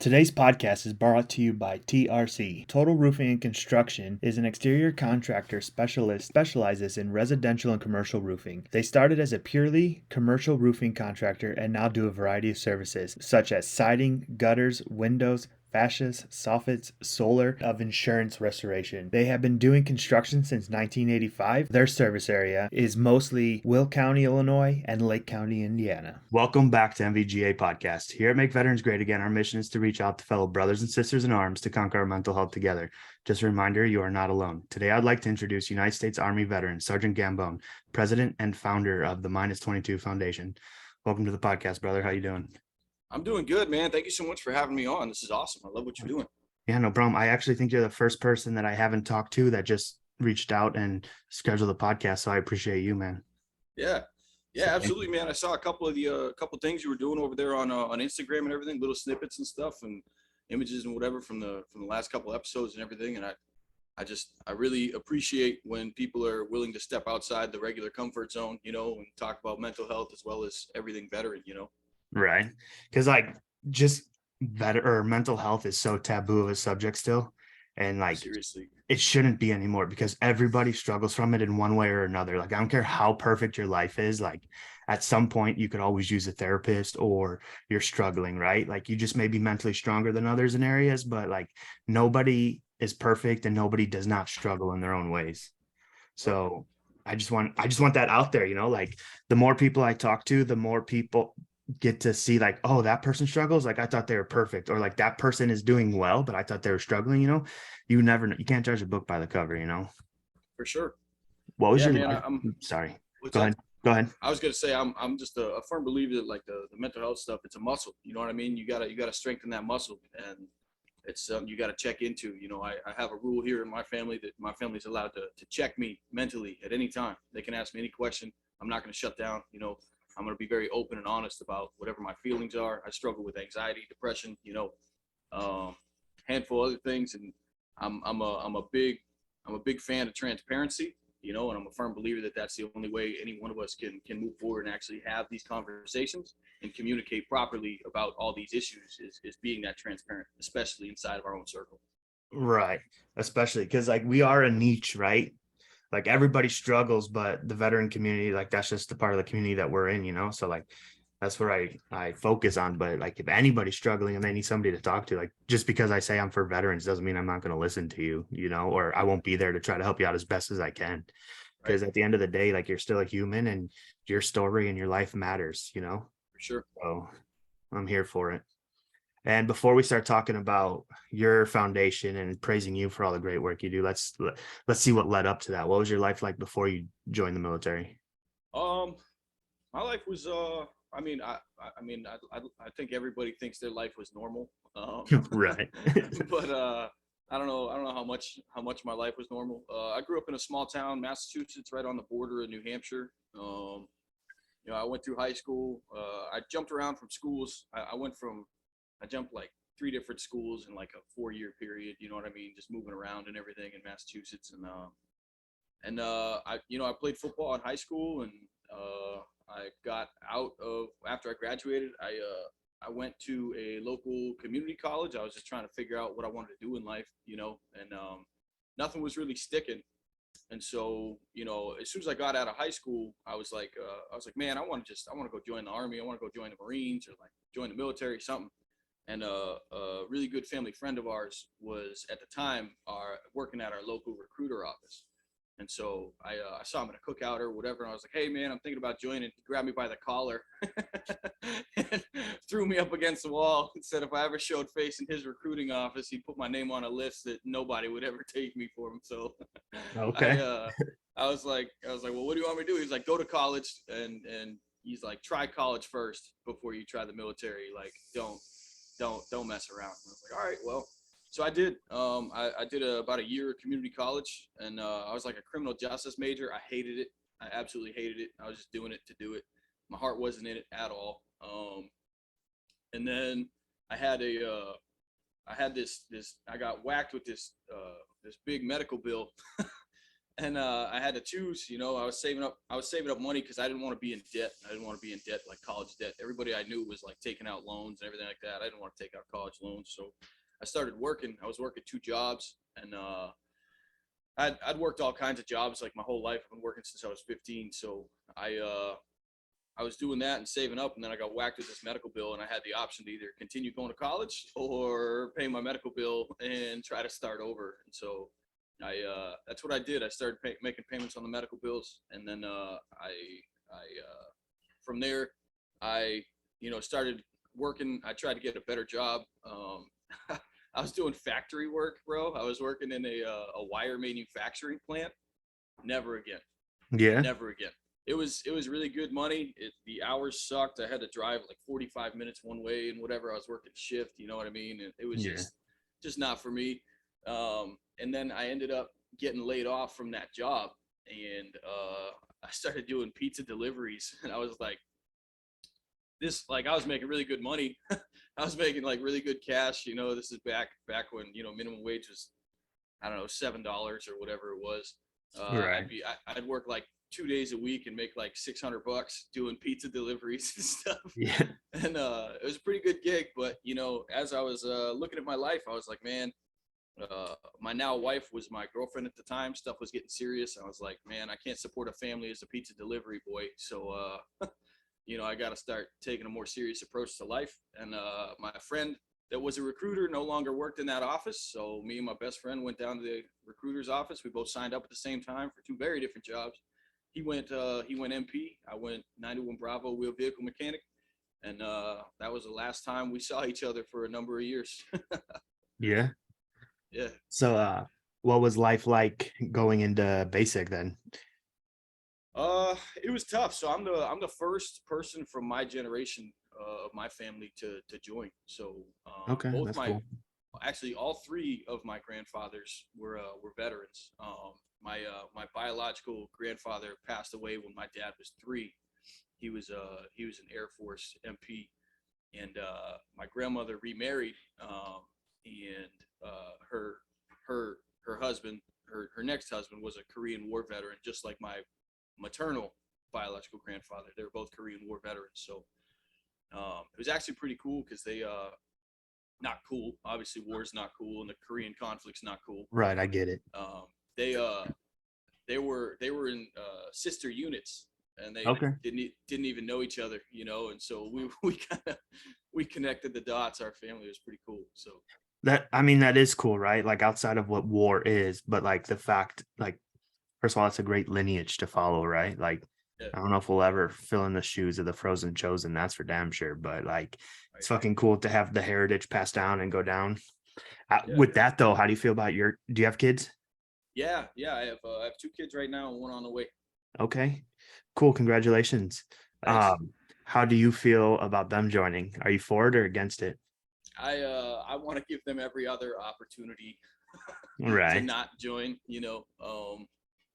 Today's podcast is brought to you by TRC. Total Roofing and Construction is an exterior contractor specializes in residential and commercial roofing. They started as a purely commercial roofing contractor and now do a variety of services such as siding, gutters, windows, fascias, soffits, solar, of insurance restoration. They have been doing construction since 1985. Their service area is mostly Will County, Illinois, and Lake County, Indiana. Welcome back to MVGA Podcast. Here at Make Veterans Great Again, our mission is to reach out to fellow brothers and sisters in arms to conquer our mental health together. Just a reminder, you are not alone. Today, I'd like to introduce United States Army veteran Sergeant Gambone, president and founder of the Minus 22 Foundation. Welcome to the podcast, brother. How you doing? I'm doing good, man. Thank you so much for having me on. This is awesome. I love what you're doing. Yeah, no problem. I actually think you're the first person that I haven't talked to that just reached out and scheduled the podcast. So I appreciate you, man. Yeah, absolutely, man. I saw a couple of the couple things you were doing over there on Instagram and everything, little snippets and stuff and images and whatever from the last couple episodes and everything. And I really appreciate when people are willing to step outside the regular comfort zone, and talk about mental health as well as everything veteran. Right. Because just mental health is so taboo of a subject still. And Seriously, it shouldn't be anymore because everybody struggles from it in one way or another. I don't care how perfect your life is. At some point you could always use a therapist or you're struggling, right? You just may be mentally stronger than others in areas, but nobody is perfect and nobody does not struggle in their own ways. So I just want that out there, the more people I talk to, the more people get to see oh, that person struggles. I thought they were perfect, or that person is doing well, but I thought they were struggling. You never know. You can't judge a book by the cover, for sure. What was Yeah, your man. life? Sorry. What's Go ahead. I was gonna say I'm just a firm believer that the mental health stuff, it's a muscle. You know what I mean? You gotta strengthen that muscle, and it's something you gotta check into. I have a rule here in my family that my family's allowed to check me mentally at any time. They can ask me any question. I'm not gonna shut down. I'm going to be very open and honest about whatever my feelings are. I struggle with anxiety, depression, handful of other things, and I'm a big fan of transparency, and I'm a firm believer that that's the only way any one of us can move forward and actually have these conversations and communicate properly about all these issues is being that transparent, especially inside of our own circle. Right. Especially because we are a niche, right? Everybody struggles, but the veteran community, that's just the part of the community that we're in, so that's where I focus on. But if anybody's struggling and they need somebody to talk to, just because I say I'm for veterans doesn't mean I'm not going to listen to you, or I won't be there to try to help you out as best as I can. Because at the end of the day, you're still a human and your story and your life matters, For sure. So I'm here for it. And before we start talking about your foundation and praising you for all the great work you do, let's see what led up to that. What was your life like before you joined the military? My life was I think everybody thinks their life was normal. Right. But I don't know how much my life was normal. I grew up in a small town, Massachusetts, right on the border of New Hampshire. I went through high school. I jumped around from schools. I jumped 3 different schools in a 4-year period. You know what I mean? Just moving around and everything in Massachusetts. I played football in high school, and I got out of after I graduated. I went to a local community college. I was just trying to figure out what I wanted to do in life, and nothing was really sticking. And so, as soon as I got out of high school, I was like, man, I want to go join the Army. I want to go join the Marines or join the military, something. And a really good family friend of ours was at the time working at our local recruiter office. And so I saw him at a cookout or whatever, and I was like, hey, man, I'm thinking about joining. He grabbed me by the collar and threw me up against the wall and said if I ever showed face in his recruiting office, he'd put my name on a list that nobody would ever take me for him. So Okay. I was like, well, what do you want me to do? He's like, go to college, and he's like, try college first before you try the military. Don't mess around. And I was like, all right, well. So I did. I did about a year of community college, and I was like a criminal justice major. I hated it. I absolutely hated it. I was just doing it to do it. My heart wasn't in it at all. And then I had I got whacked with this big medical bill and I had to choose. I was saving up money because I didn't want to be in debt. I didn't want to be in debt, like college debt. Everybody I knew was like taking out loans and everything like that. I didn't want to take out college loans, so I started working. I was working 2 jobs, and I'd worked all kinds of jobs like my whole life. I've been working since I was 15. So I was doing that and saving up, and then I got whacked with this medical bill, and I had the option to either continue going to college or pay my medical bill and try to start over. And so that's what I did. I started making payments on the medical bills, and then from there I started working. I tried to get a better job. I was doing factory work, bro. I was working in a wire manufacturing plant. Never again. Yeah. Never again. It was really good money. The hours sucked. I had to drive like 45 minutes one way and whatever. I was working shift, you know what I mean? And it was Yeah. just not for me. And then I ended up getting laid off from that job, and I started doing pizza deliveries, and I was like, I was making really good money. I was making like really good cash. This is back when minimum wage was, I don't know, $7 or whatever it was. Right. I'd work like 2 days a week and make like $600 doing pizza deliveries and stuff. Yeah. And it was a pretty good gig. But as I was looking at my life, I was like, man, my now wife was my girlfriend at the time. Stuff was getting serious. I was like, man, I can't support a family as a pizza delivery boy. So I got to start taking a more serious approach to life. And my friend that was a recruiter no longer worked in that office. So me and my best friend went down to the recruiter's office. We both signed up at the same time for 2 very different jobs. He went MP. I went 91 Bravo wheel vehicle mechanic. And that was the last time we saw each other for a number of years. Yeah. Yeah. So what was life like going into basic then? It was tough. So I'm the first person from my generation of my family to join. So Okay, both that's cool. actually all 3 of my grandfathers were veterans. My biological grandfather passed away when my dad was 3. He was an Air Force MP, and my grandmother remarried, and her husband, her next husband, was a Korean War veteran, just like my maternal biological grandfather. They were both Korean War veterans. So it was actually pretty cool because they not cool. Obviously, war's not cool, and the Korean conflict's not cool. Right, I get it. They were in sister units, and they Okay. didn't even know each other, and so we connected the dots. Our family was pretty cool. So That is cool, right? Like outside of what war is, but like the fact, like, first of all, it's a great lineage to follow, right? Like, yeah, I don't know if we'll ever fill in the shoes of the Frozen Chosen, that's for damn sure. But like, right. it's fucking cool to have the heritage passed down and go down. Yeah. With that though, how do you feel about do you have kids? Yeah. I have 2 kids right now and one on the way. Okay, cool. Congratulations. Thanks. How do you feel about them joining? Are you for it or against it? I want to give them every other opportunity to Right. not join.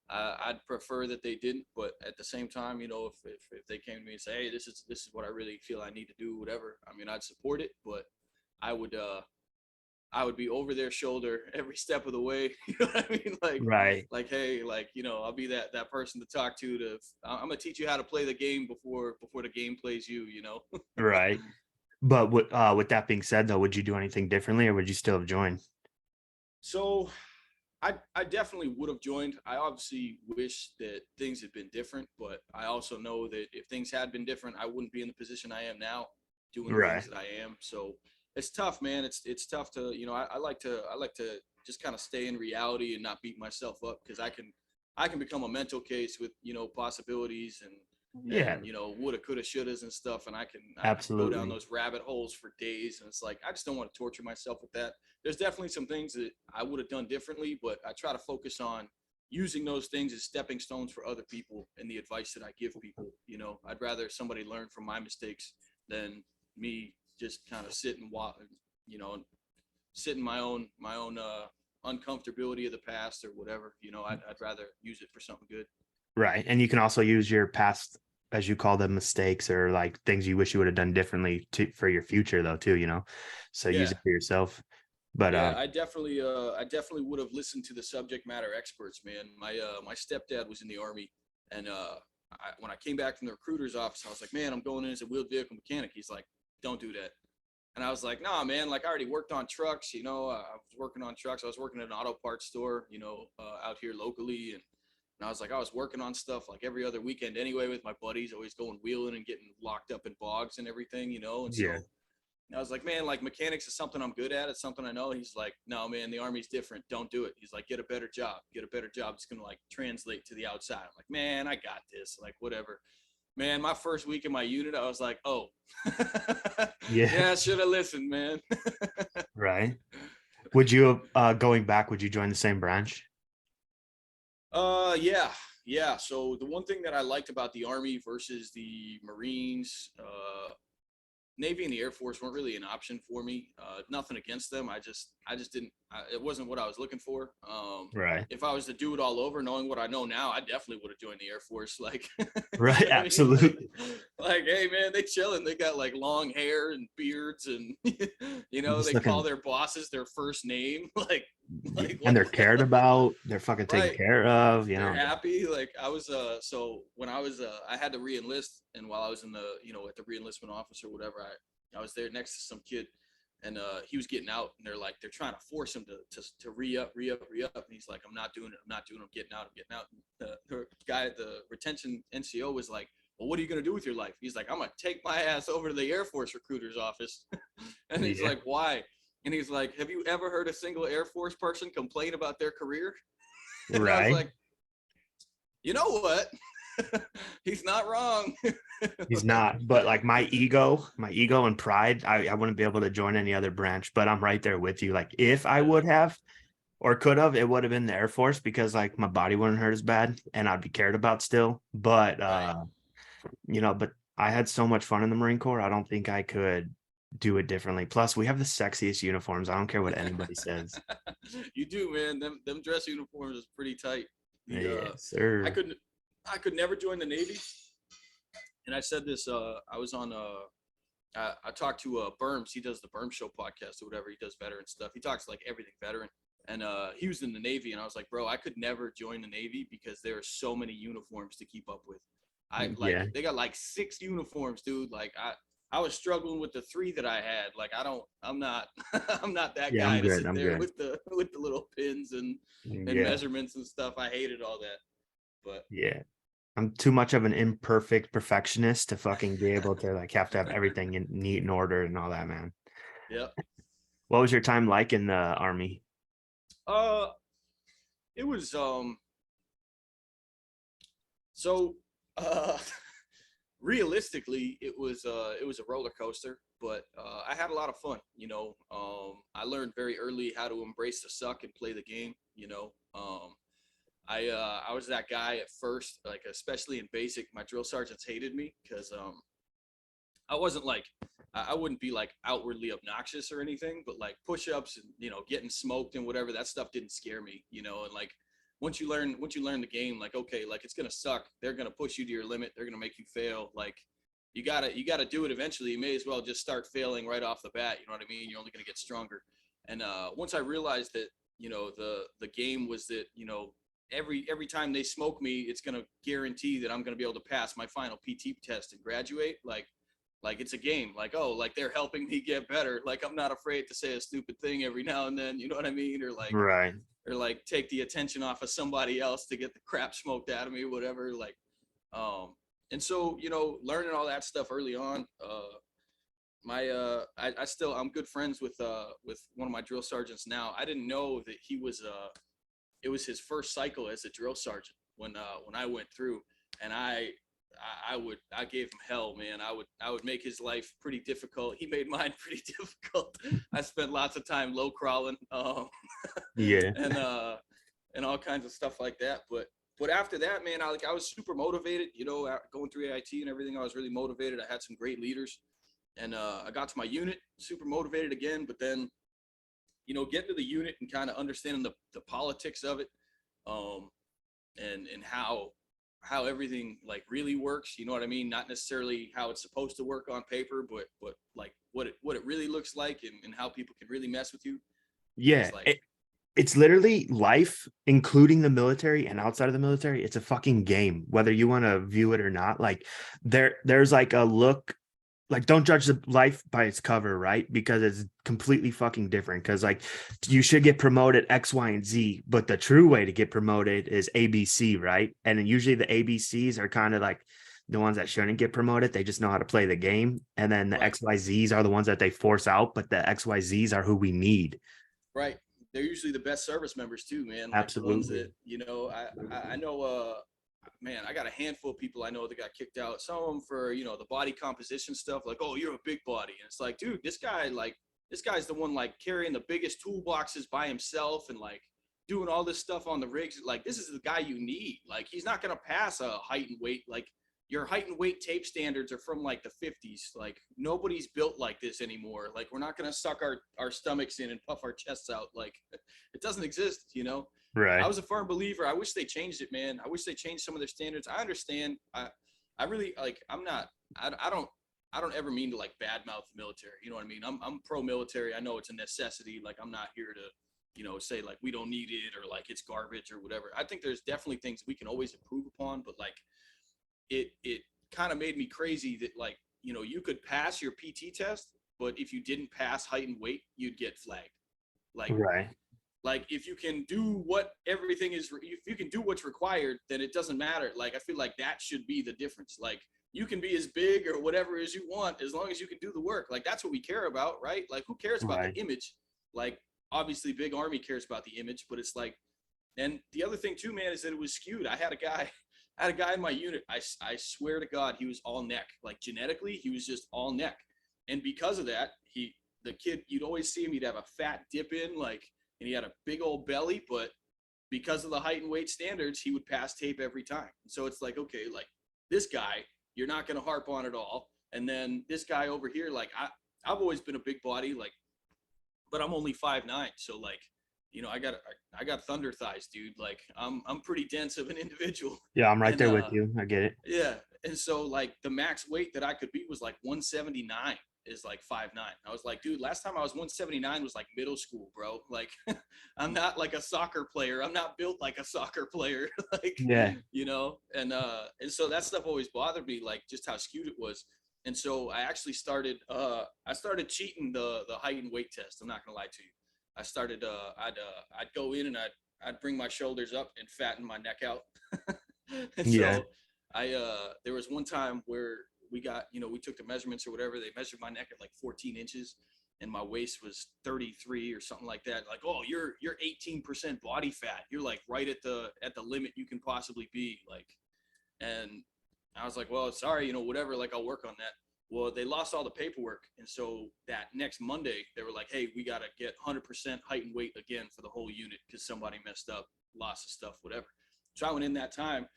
I'd prefer that they didn't, but at the same time, if they came to me and say, hey, this is what I really feel I need to do, whatever, I mean, I'd support it, but I would be over their shoulder every step of the way. You know what I mean? Right. Hey, I'll be that person to talk to. I'm gonna teach you how to play the game before the game plays you. Right. But with that being said though, would you do anything differently or would you still have joined? So I definitely would have joined. I obviously wish that things had been different, but I also know that if things had been different, I wouldn't be in the position I am now, doing the Right. things that I am. So it's tough, man. It's tough to, I like to just kind of stay in reality and not beat myself up, because I can become a mental case with, possibilities and Yeah, woulda, coulda, shouldas and stuff, and I can go down absolutely. those rabbit holes for days, and it's like I just don't want to torture myself with that. There's definitely some things that I would have done differently, but I try to focus on using those things as stepping stones for other people and the advice that I give people. I'd rather somebody learn from my mistakes than me just kind of sit and watch, sit in my own uncomfortability of the past or whatever. I'd rather use it for something good. Right. And you can also use your past, as you call them, mistakes or like things you wish you would have done differently for your future though, too, so use Yeah. it for yourself. But Yeah, I definitely would have listened to the subject matter experts, man. My stepdad was in the Army, and when I came back from the recruiter's office, I was like, man, I'm going in as a wheeled vehicle mechanic. He's like, don't do that. And I was like, nah, man, like I already worked on trucks, I was working on trucks. I was working at an auto parts store, out here locally. And I was like, I was working on stuff like every other weekend anyway with my buddies, always going wheeling and getting locked up in bogs and everything. And yeah, so I was like, man, like mechanics is something I'm good at. It's something I know. He's like, no, man, the Army's different. Don't do it. He's like, get a better job. Get a better job. It's going to like translate to the outside. I'm like, man, I got this. Like, whatever. Man, my first week in my unit, I was like, oh, yeah, yeah, I should have listened, man. right. Would you, going back, would you join the same branch? Yeah, yeah. So the one thing that I liked about the Army versus the Marines, Navy and the Air Force weren't really an option for me. Nothing against them. I just didn't. It wasn't what I was looking for. Right. If I was to do it all over, knowing what I know now, I definitely would have joined the Air Force. Like, you Right. know what I mean? Absolutely. Like, hey man, they chilling. They got like long hair and beards, and Just they call looking, their bosses their first name. Like and what they're the cared hell? about. They're fucking taken Right. care of, They're happy. Like I was so when I was I had to re-enlist, and while I was in the at the re-enlistment office or whatever, I was there next to some kid, and he was getting out, and they're trying to force him to re-up, and he's like, I'm not doing it, I'm getting out. And the guy at the retention NCO was like, well, what are you gonna do with your life? He's like, I'm gonna take my ass over to the Air Force recruiter's office. And he's Yeah. like, why? And he's like, have you ever heard a single Air Force person complain about their career? And I was Right. like, you know what? He's not wrong. He's not, but like my ego and pride, I wouldn't be able to join any other branch, but I'm right there with you. Like if I Yeah, would have or could have, it would have been the Air Force because like my body wouldn't hurt as bad and I'd be cared about still. But right. but I had so much fun in the Marine Corps. I don't think I could do it differently. Plus, we have the sexiest uniforms. I don't care what anybody says. You do, man. Them dress uniforms is pretty tight. The Yes, I sir. couldn't I could never join the Navy. And I said this. I was on. I talked to Berms. He does the Berm Show podcast or whatever. He does veteran stuff. He talks like everything veteran. And he was in the Navy, and I was like, bro, I could never join the Navy because there are so many uniforms to keep up with. Yeah, They got like 6 uniforms, dude. Like I was struggling with the 3 that I had. Like I'm not I'm not that yeah, I'm guy to good. sit I'm there good. with the little pins and Yeah, measurements and stuff. I hated all that. But yeah. I'm too much of an imperfect perfectionist to fucking be able to like have to have everything in neat and order and all that, man. yeah. What was your time like in the army? Uh it was so uh realistically it was a roller coaster, but I had a lot of fun. I learned very early how to embrace the suck and play the game. I was that guy at first, like especially in basic. My drill sergeants hated me because I wasn't like I wouldn't be like outwardly obnoxious or anything, but like push-ups and getting smoked and whatever, that stuff didn't scare me. And like once you learn the game, like okay, like it's gonna suck. They're gonna push you to your limit. They're gonna make you fail. Like you gotta do it eventually. You may as well just start failing right off the bat. You know what I mean? You're only gonna get stronger. And once I realized that the game was that every time they smoke me, it's gonna guarantee that I'm gonna be able to pass my final PT test and graduate. Like it's a game. Like, oh, like they're helping me get better. Like I'm not afraid to say a stupid thing every now and then. You know what I mean? Right. Or like take the attention off of somebody else to get the crap smoked out of me, whatever. Um, and so learning all that stuff early on. I'm good friends with one of my drill sergeants now. I didn't know that he was it was his first cycle as a drill sergeant when I went through, and I gave him hell, man. I would make his life pretty difficult. He made mine pretty difficult. I spent lots of time low crawling, Yeah. and and all kinds of stuff like that. But after that, man, I was super motivated. Going through AIT and everything, I was really motivated. I had some great leaders, and I got to my unit, super motivated again. But then getting to the unit and kind of understanding the politics of it, um, and how everything like really works. You know what I mean? Not necessarily how it's supposed to work on paper, but like what it really looks like, and how people can really mess with you. Yeah. It's like, It's literally life, including the military and outside of the military. It's a fucking game, whether you want to view it or not. Like there's like a look, like don't judge the life by its cover, right? Because it's completely fucking different. Because like you should get promoted X, Y, and Z, but the true way to get promoted is ABC, right? And then usually the ABCs are kind of like the ones that shouldn't get promoted. They just know how to play the game. And then the right, XYZs are the ones that they force out, but the XYZs are who we need. right. They're usually the best service members too, man. Like the ones that, Absolutely. I know, man, I got a handful of people I know that got kicked out. Some of them for, the body composition stuff, like, oh, you're a big body. And it's like, dude, this guy's the one like carrying the biggest toolboxes by himself and like doing all this stuff on the rigs. Like, this is the guy you need. Like, he's not going to pass a height and weight. Like, your height and weight tape standards are from like the 50s. Like, nobody's built like this anymore. Like, we're not going to suck our stomachs in and puff our chests out. Like, it doesn't exist. I Right. was a firm believer. I wish they changed it, man. I wish they changed some of their standards. I understand. I really like. I'm not. I don't. I don't ever mean to like badmouth the military. You know what I mean? I'm pro military. I know it's a necessity. Like, I'm not here to, say like we don't need it or like it's garbage or whatever. I think there's definitely things we can always improve upon. But like, it kind of made me crazy that like, you could pass your PT test, but if you didn't pass height and weight, you'd get flagged. Like, Right. if you can do what everything is, if you can do what's required, then it doesn't matter. Like, I feel like that should be the difference. Like, you can be as big or whatever as you want as long as you can do the work. Like, that's what we care about, right? Like, who cares about Right. the image? Like, obviously big army cares about the image, but it's like, and the other thing too, man, is that it was skewed. I had a guy I had a guy in my unit. I swear to God, he was all neck. Like, genetically, he was just all neck. And because of that, the kid, you'd always see him, he'd have a fat dip in, like, and he had a big old belly, but because of the height and weight standards, he would pass tape every time. So it's like, okay, like, this guy, you're not going to harp on at all. And then this guy over here, like, I've always been a big body, like, but I'm only 5'9". So like, I got thunder thighs, dude. Like, I'm pretty dense of an individual. Yeah, I'm right And there with you. I get it. yeah. And so like the max weight that I could be was like 179 is like 5'9". I was like, dude, last time I was 179 was like middle school, bro. Like, I'm not like a soccer player. I'm not built like a soccer player. Like, Yeah. and so that stuff always bothered me, like just how skewed it was. And so I actually started cheating the height and weight test. I'm not gonna lie to you. I'd go in and I'd bring my shoulders up and fatten my neck out. And Yeah. so there was one time where we took the measurements or whatever. They measured my neck at like 14 inches and my waist was 33 or something like that. Like, oh, you're 18% body fat. You're like right at the limit you can possibly be. Like, and I was like, well, sorry, whatever, like, I'll work on that. Well, they lost all the paperwork. And so that next Monday, they were like, hey, we got to get 100% height and weight again for the whole unit because somebody messed up, lost the stuff, whatever. So I went in that time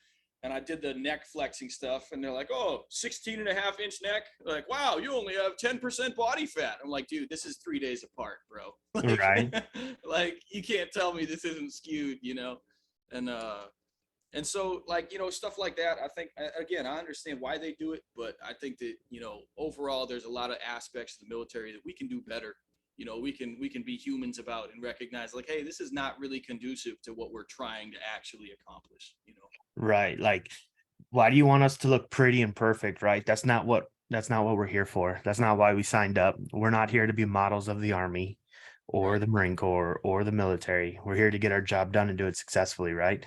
and I did the neck flexing stuff. And they're like, oh, 16 and a half inch neck. They're like, wow, you only have 10% body fat. I'm like, dude, this is 3 days apart, bro. Like, Right. like, you can't tell me this isn't skewed, And, so like, stuff like that, I think, again, I understand why they do it, but I think that, overall, there's a lot of aspects of the military that we can do better. We can be humans about and recognize like, hey, this is not really conducive to what we're trying to actually accomplish. Right. Like, why do you want us to look pretty and perfect, right? That's not what we're here for. That's not why we signed up. We're not here to be models of the Army or Right, the Marine Corps or the military. We're here to get our job done and do it successfully, right?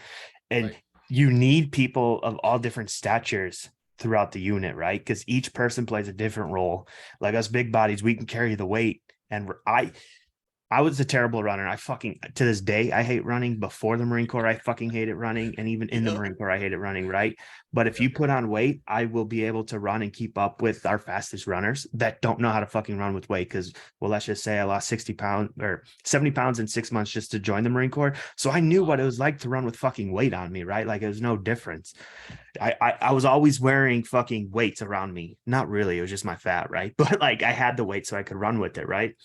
And right, you need people of all different statures throughout the unit, right? Because each person plays a different role. Like us big bodies, we can carry the weight. And I was a terrible runner. I fucking, to this day, I hate running. Before the Marine Corps, I fucking hated running. And even in the yep, Marine Corps, I hated running, right? But if yep, you put on weight, I will be able to run and keep up with our fastest runners that don't know how to fucking run with weight. Because, well, let's just say I lost 60 pounds or 70 pounds in 6 months just to join the Marine Corps. So I knew what it wow, was like to run with fucking weight on me, right? Like, it was no difference. I was always wearing fucking weights around me. Not really. It was just my fat, right? But like, I had the weight so I could run with it, right?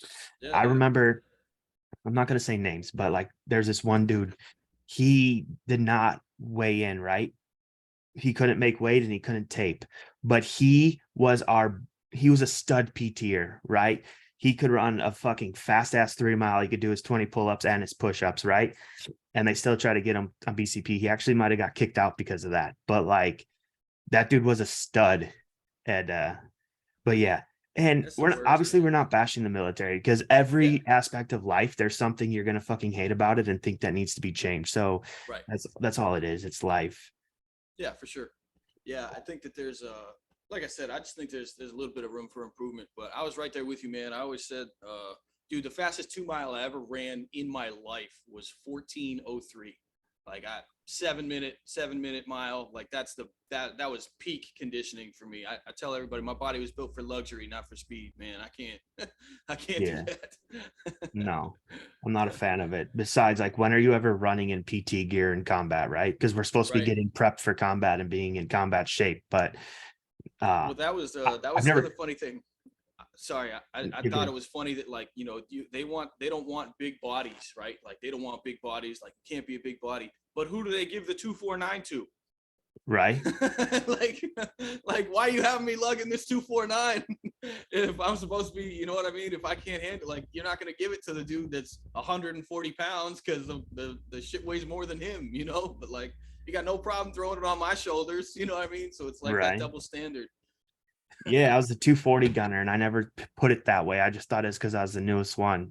yeah, I yeah, remember, I'm not going to say names, but like there's this one dude, he did not weigh in, right? He couldn't make weight and he couldn't tape, but he was a stud PTer, right? he could run a fucking fast ass 3 mile. He could do his 20 pull-ups and his push-ups, right? And they still try to get him on BCP. He actually might have got kicked out because of that. But like that dude was a stud. And but yeah. And That's the worst, obviously man. we're not bashing the military because Yeah, every aspect of life, there's something you're gonna fucking hate about it and think that needs to be changed. So right. that's all it is. It's life. Yeah, for sure. Yeah, I think that there's like I said, I just think there's a little bit of room for improvement. But I was right there with you, man. I always said, dude, the fastest 2 mile I ever ran in my life was 14:03. Like 7 minute mile. Like that was peak conditioning for me. I tell everybody my body was built for luxury, not for speed, man. I can't I can't do Yeah. that. No, I'm not a fan of it. Besides, like, when are you ever running in PT gear in combat, right? Because we're supposed to be Right. getting prepped for combat and being in combat shape. But Well, that was I've the other never, funny thing. Sorry, I you're thought good. it was funny that like they don't want big bodies, right? Like they don't want big bodies. Like you can't be a big body. But who do they give the 249 to? Right. like like why are you having me lugging this 249 if I'm supposed to be, you know what I mean? If I can't handle, like, you're not going to give it to the dude that's 140 pounds because the shit weighs more than him, you know. But like you got no problem throwing it on my shoulders, you know what I mean? So it's like that Right. double standard. Yeah, I was the 240 gunner and I never put it that way. I just thought it's because I was the newest one,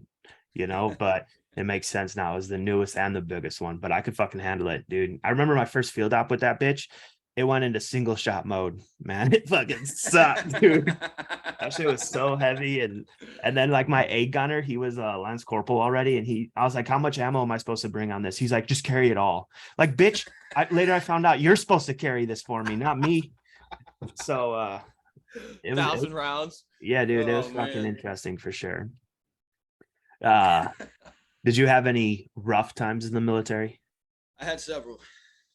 but it makes sense now. I was the newest and the biggest one, but I could fucking handle it, dude. I remember my first field op with that bitch. It went into single shot mode, man. It fucking sucked, dude. That shit was so heavy. And then like my A gunner, he was a Lance Corporal already. And I was like, how much ammo am I supposed to bring on this? He's like, just carry it all. Like, bitch, later I found out you're supposed to carry this for me, not me. So it was 1,000 rounds. yeah, dude, it was Oh fucking man. interesting for sure. Uh did you have any rough times in the military? I had several.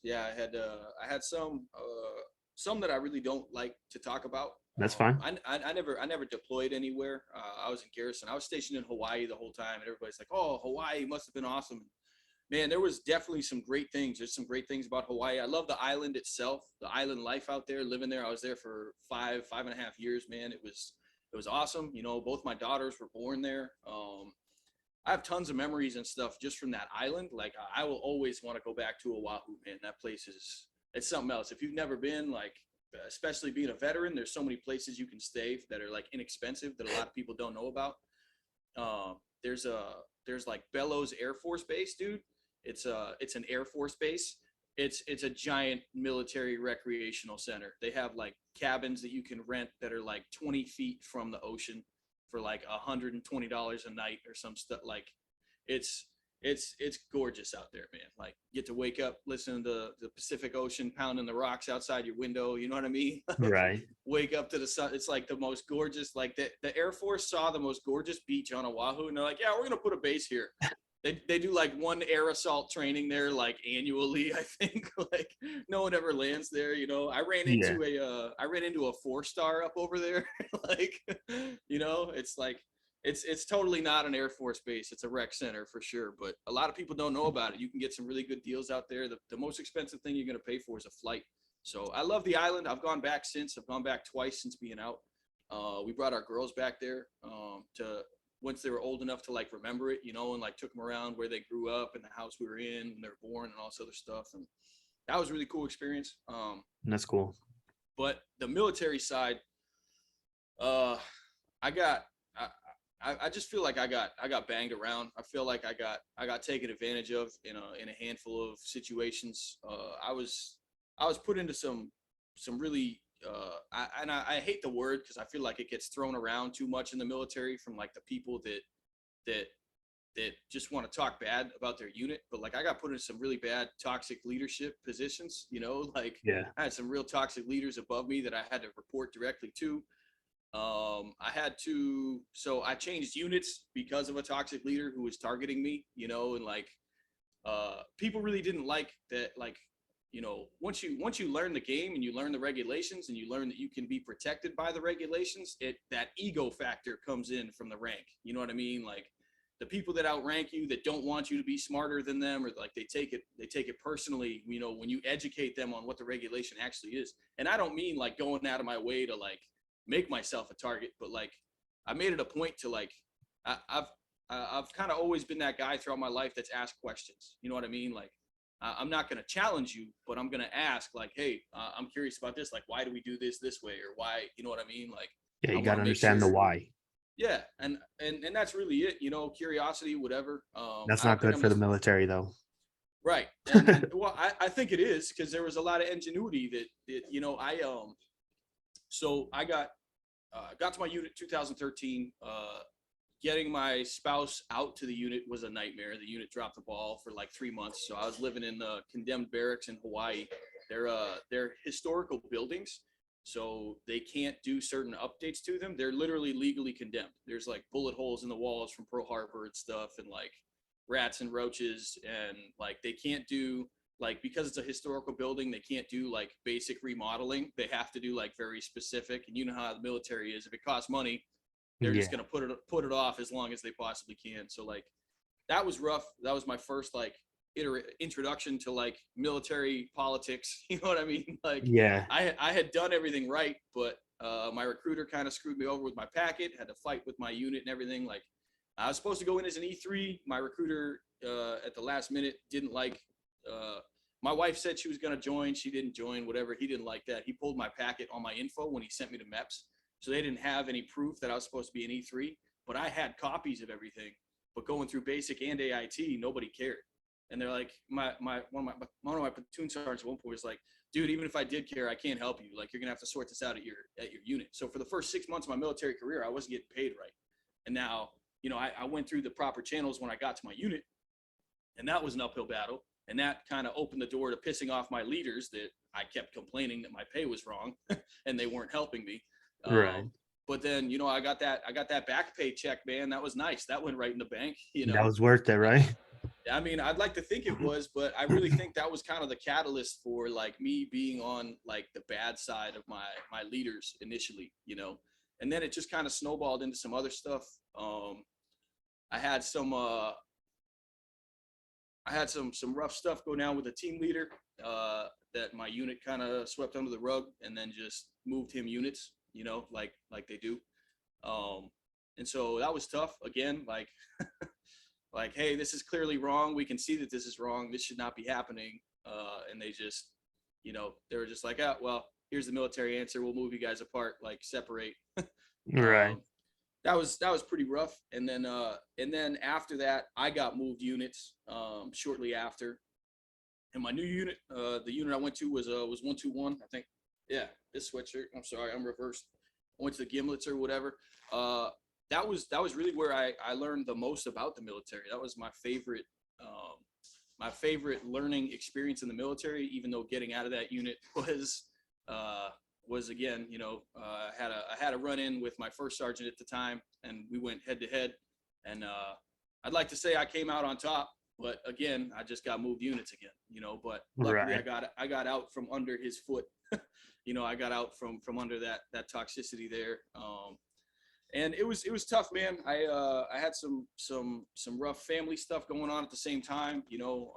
Yeah, I had some that I really don't like to talk about. That's fine. I never deployed anywhere. I was in garrison. I was stationed in Hawaii the whole time, and everybody's like, "Oh, Hawaii must have been awesome." Man, there was definitely some great things. There's some great things about Hawaii. I love the island itself, the island life out there, living there. I was there for 5.5 years, man. It was awesome. You know, both my daughters were born there. I have tons of memories and stuff just from that island. Like I will always want to go back to Oahu, man. That place it's something else. If you've never been, like, especially being a veteran, there's so many places you can stay that are like inexpensive that a lot of people don't know about. There's like Bellows Air Force Base, dude. It's an Air Force base. It's a giant military recreational center. They have like cabins that you can rent that are like 20 feet from the ocean for like $120 a night or some stuff. Like it's it's gorgeous out there, man. Like you get to wake up listening to the Pacific Ocean pounding the rocks outside your window. You know what I mean? Like Right. wake up to the sun. It's like the most gorgeous. Like the Air Force saw the most gorgeous beach on Oahu, and they're like, yeah, we're gonna put a base here. They do like one air assault training there like annually, I think. Like no one ever lands there, you know. Yeah. I ran into a 4-star up over there. Like, you know, it's like it's totally not an Air Force base. It's a rec center for sure, but a lot of people don't know about it. You can get some really good deals out there. The most expensive thing you're going to pay for is a flight. So I love the island. I've gone back since. I've gone back twice since being out. We brought our girls back there to once they were old enough to like remember it, you know, and like took them around where they grew up and the house we were in when they were born and all this other stuff. And that was a really cool experience. That's cool. But the military side, I got I just feel like I got banged around. I feel like I got taken advantage of in a handful of situations. I was put into some really I hate the word because I feel like it gets thrown around too much in the military from like the people that just want to talk bad about their unit. But like I got put in some really bad toxic leadership positions, you know, like Yeah. I had some real toxic leaders above me that I had to report directly to. So I changed units because of a toxic leader who was targeting me, you know, and like people really didn't like that. Like, you know, once you learn the game and you learn the regulations and you learn that you can be protected by the regulations, that ego factor comes in from the rank. You know what I mean? Like the people that outrank you, that don't want you to be smarter than them, or like they take it personally, you know, when you educate them on what the regulation actually is. And I don't mean like going out of my way to like make myself a target, but like I made it a point to like, I've kind of always been that guy throughout my life that's asked questions. You know what I mean? Like, I'm not going to challenge you, but I'm going to ask like, hey, I'm curious about this. Like, why do we do this way? Or why, you know what I mean? Like, Yeah, I you got want to to make understand the sure. why. Yeah. And that's really it, you know, curiosity, whatever. That's I don't not think good I'm for the this military, though. right. And well, I think it is because there was a lot of ingenuity that, you know, so I got to my unit 2013. Getting my spouse out to the unit was a nightmare. The unit dropped the ball for like 3 months. So I was living in condemned barracks in Hawaii. They're historical buildings, so they can't do certain updates to them. They're literally legally condemned. There's like bullet holes in the walls from Pearl Harbor and stuff, and like rats and roaches, and like they can't do like, because it's a historical building, they can't do like basic remodeling. They have to do like very specific. And you know how the military is. If it costs money, they're Yeah. just gonna put it off as long as they possibly can. So like that was rough. That was my first like introduction to like military politics. You know what I mean? Like Yeah. I had done everything right, but my recruiter kind of screwed me over with my packet. Had to fight with my unit and everything. Like I was supposed to go in as an E3. My recruiter at the last minute didn't like. My wife said she was gonna join. She didn't join. Whatever. He didn't like that. He pulled my packet on my info when he sent me to MEPS. So they didn't have any proof that I was supposed to be an E3, but I had copies of everything. But going through basic and AIT, nobody cared. And they're like, one of my platoon sergeants at one point was like, dude, even if I did care, I can't help you. Like, you're gonna have to sort this out at your unit. So for the first 6 months of my military career, I wasn't getting paid right. And now, you know, I went through the proper channels when I got to my unit, and that was an uphill battle. And that kind of opened the door to pissing off my leaders that I kept complaining that my pay was wrong and they weren't helping me. Right. But then, you know, I got that back pay check, man. That was nice. That went right in the bank, you That know. was worth it, right? I mean, I'd like to think it was, but I really think that was kind of the catalyst for like me being on like the bad side of my leaders initially, you know. And then it just kind of snowballed into some other stuff. I had some rough stuff go down with a team leader that my unit kind of swept under the rug, and then just moved him units, you know, like they do. And so that was tough. Again, like like, hey, this is clearly wrong. We can see that this is wrong. This should not be happening. And they just, you know, they were just like, well, here's the military answer. We'll move you guys apart, like separate. Right. That was pretty rough. And then after that, I got moved units shortly after. And my new unit, the unit I went to was 121, I think. Yeah, this sweatshirt. I'm sorry, I'm reversed. I went to the Gimlets or whatever. That was really where I learned the most about the military. That was my favorite learning experience in the military. Even though getting out of that unit was again, you know, I had a run in with my first sergeant at the time, and we went head to head. And I'd like to say I came out on top, but again, I just got moved units again, you know. But luckily, Right. I got out from under his foot. You know, I got out from under that toxicity there. And it was tough, man. I had some rough family stuff going on at the same time, you know,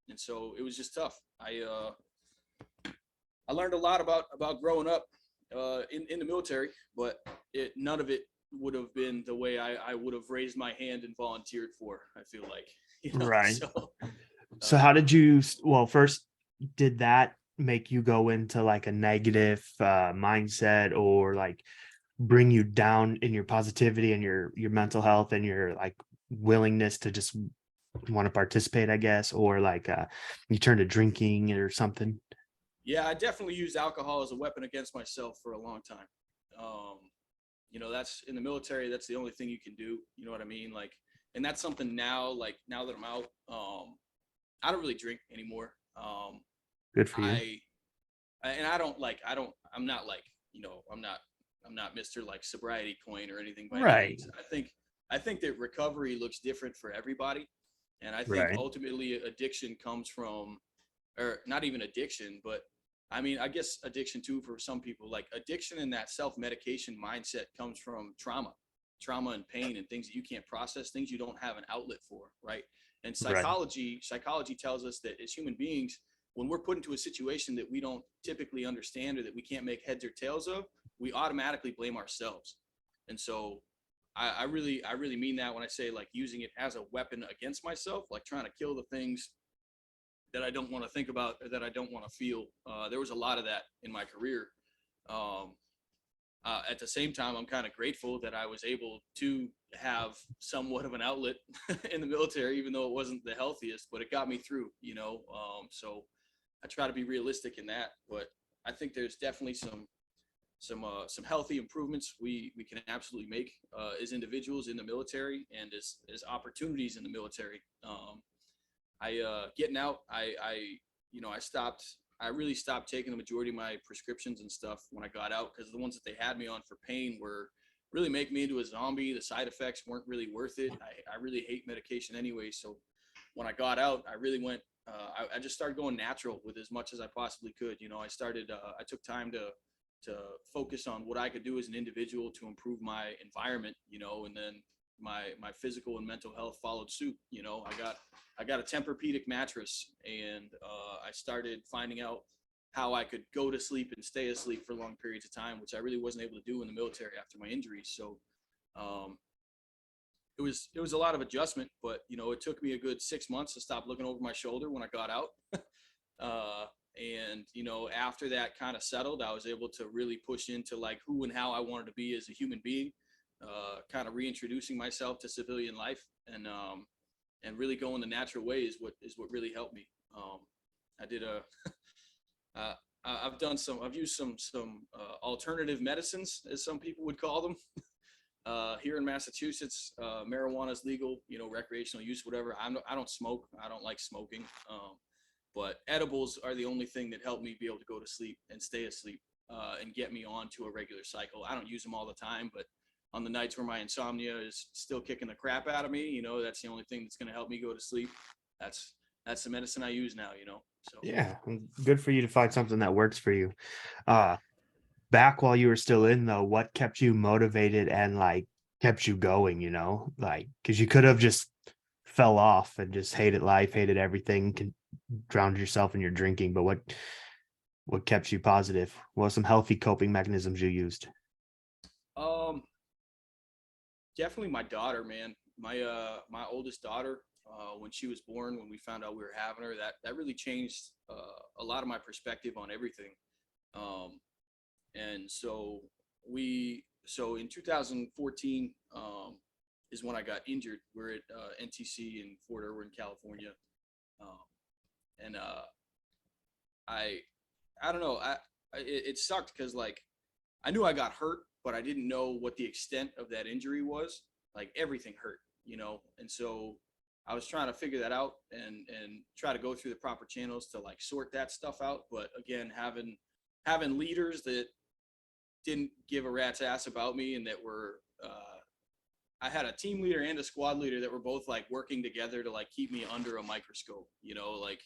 and so it was just tough. I learned a lot about growing up in the military, but none of it would have been the way I would have raised my hand and volunteered for. I feel like, you know. Right. So So how did you, well, first, did that make you go into like a negative mindset, or like bring you down in your positivity and your mental health and your like willingness to just want to participate, I guess, or like you turn to drinking or something? yeah, I definitely used alcohol as a weapon against myself for a long time. Um, you know, that's in the military. That's the only thing you can do. You know what I mean? Like, and that's something now. Like now that I'm out, I don't really drink anymore. Good for you. I and I don't like I'm not like, you know, I'm not Mr. like sobriety coin or anything by any Right. means. I think that recovery looks different for everybody, and I think Right. ultimately addiction comes from, or not even addiction, but I mean, I guess addiction too for some people. Like addiction and that self-medication mindset comes from trauma and pain and things that you can't process, things you don't have an outlet for, right? And Right. psychology tells us that as human beings, when we're put into a situation that we don't typically understand or that we can't make heads or tails of, we automatically blame ourselves. And so I really mean that when I say like using it as a weapon against myself, like trying to kill the things that I don't want to think about or that I don't want to feel. There was a lot of that in my career. Um, at the same time, I'm kind of grateful that I was able to have somewhat of an outlet in the military, even though it wasn't the healthiest, but it got me through, you know? So I try to be realistic in that, but I think there's definitely some healthy improvements we can absolutely make as individuals in the military and as opportunities in the military. Getting out, I really stopped taking the majority of my prescriptions and stuff when I got out, because the ones that they had me on for pain were really making me into a zombie. The side effects weren't really worth it. I really hate medication anyway. So when I got out, I really went, I just started going natural with as much as I possibly could. You know, I took time to focus on what I could do as an individual to improve my environment, you know, and then my physical and mental health followed suit. You know, I got a Tempur-Pedic mattress, and I started finding out how I could go to sleep and stay asleep for long periods of time, which I really wasn't able to do in the military after my injuries. So um, it was a lot of adjustment, but you know, it took me a good 6 months to stop looking over my shoulder when I got out. And you know, after that kind of settled, I was able to really push into like who and how I wanted to be as a human being, kind of reintroducing myself to civilian life, and really going the natural way is what really helped me. I did a uh, I've used some alternative medicines, as some people would call them. Here in Massachusetts, marijuana is legal, you know, recreational use, whatever. I don't smoke. I don't like smoking. But edibles are the only thing that helped me be able to go to sleep and stay asleep, and get me onto a regular cycle. I don't use them all the time, but on the nights where my insomnia is still kicking the crap out of me, you know, that's the only thing that's going to help me go to sleep. That's the medicine I use now, you know. So Yeah, good for you to find something that works for you. Uh, Back while you were still in though, what kept you motivated and like kept you going, you know? Like, because you could have just fell off and just hated life, hated everything, drowned yourself in your drinking, but what kept you positive? What were some healthy coping mechanisms you used? um, definitely my daughter, man. My oldest daughter, when she was born, when we found out we were having her, that really changed a lot of my perspective on everything. Um, and so in 2014 is when I got injured. We're at NTC in Fort Irwin, California, um, and I I don't know. It sucked because like I knew I got hurt, but I didn't know what the extent of that injury was. Like everything hurt, you know, and so I was trying to figure that out and try to go through the proper channels to like sort that stuff out. But again, having leaders that didn't give a rat's ass about me, and that were I had a team leader and a squad leader that were both like working together to like keep me under a microscope, you know, like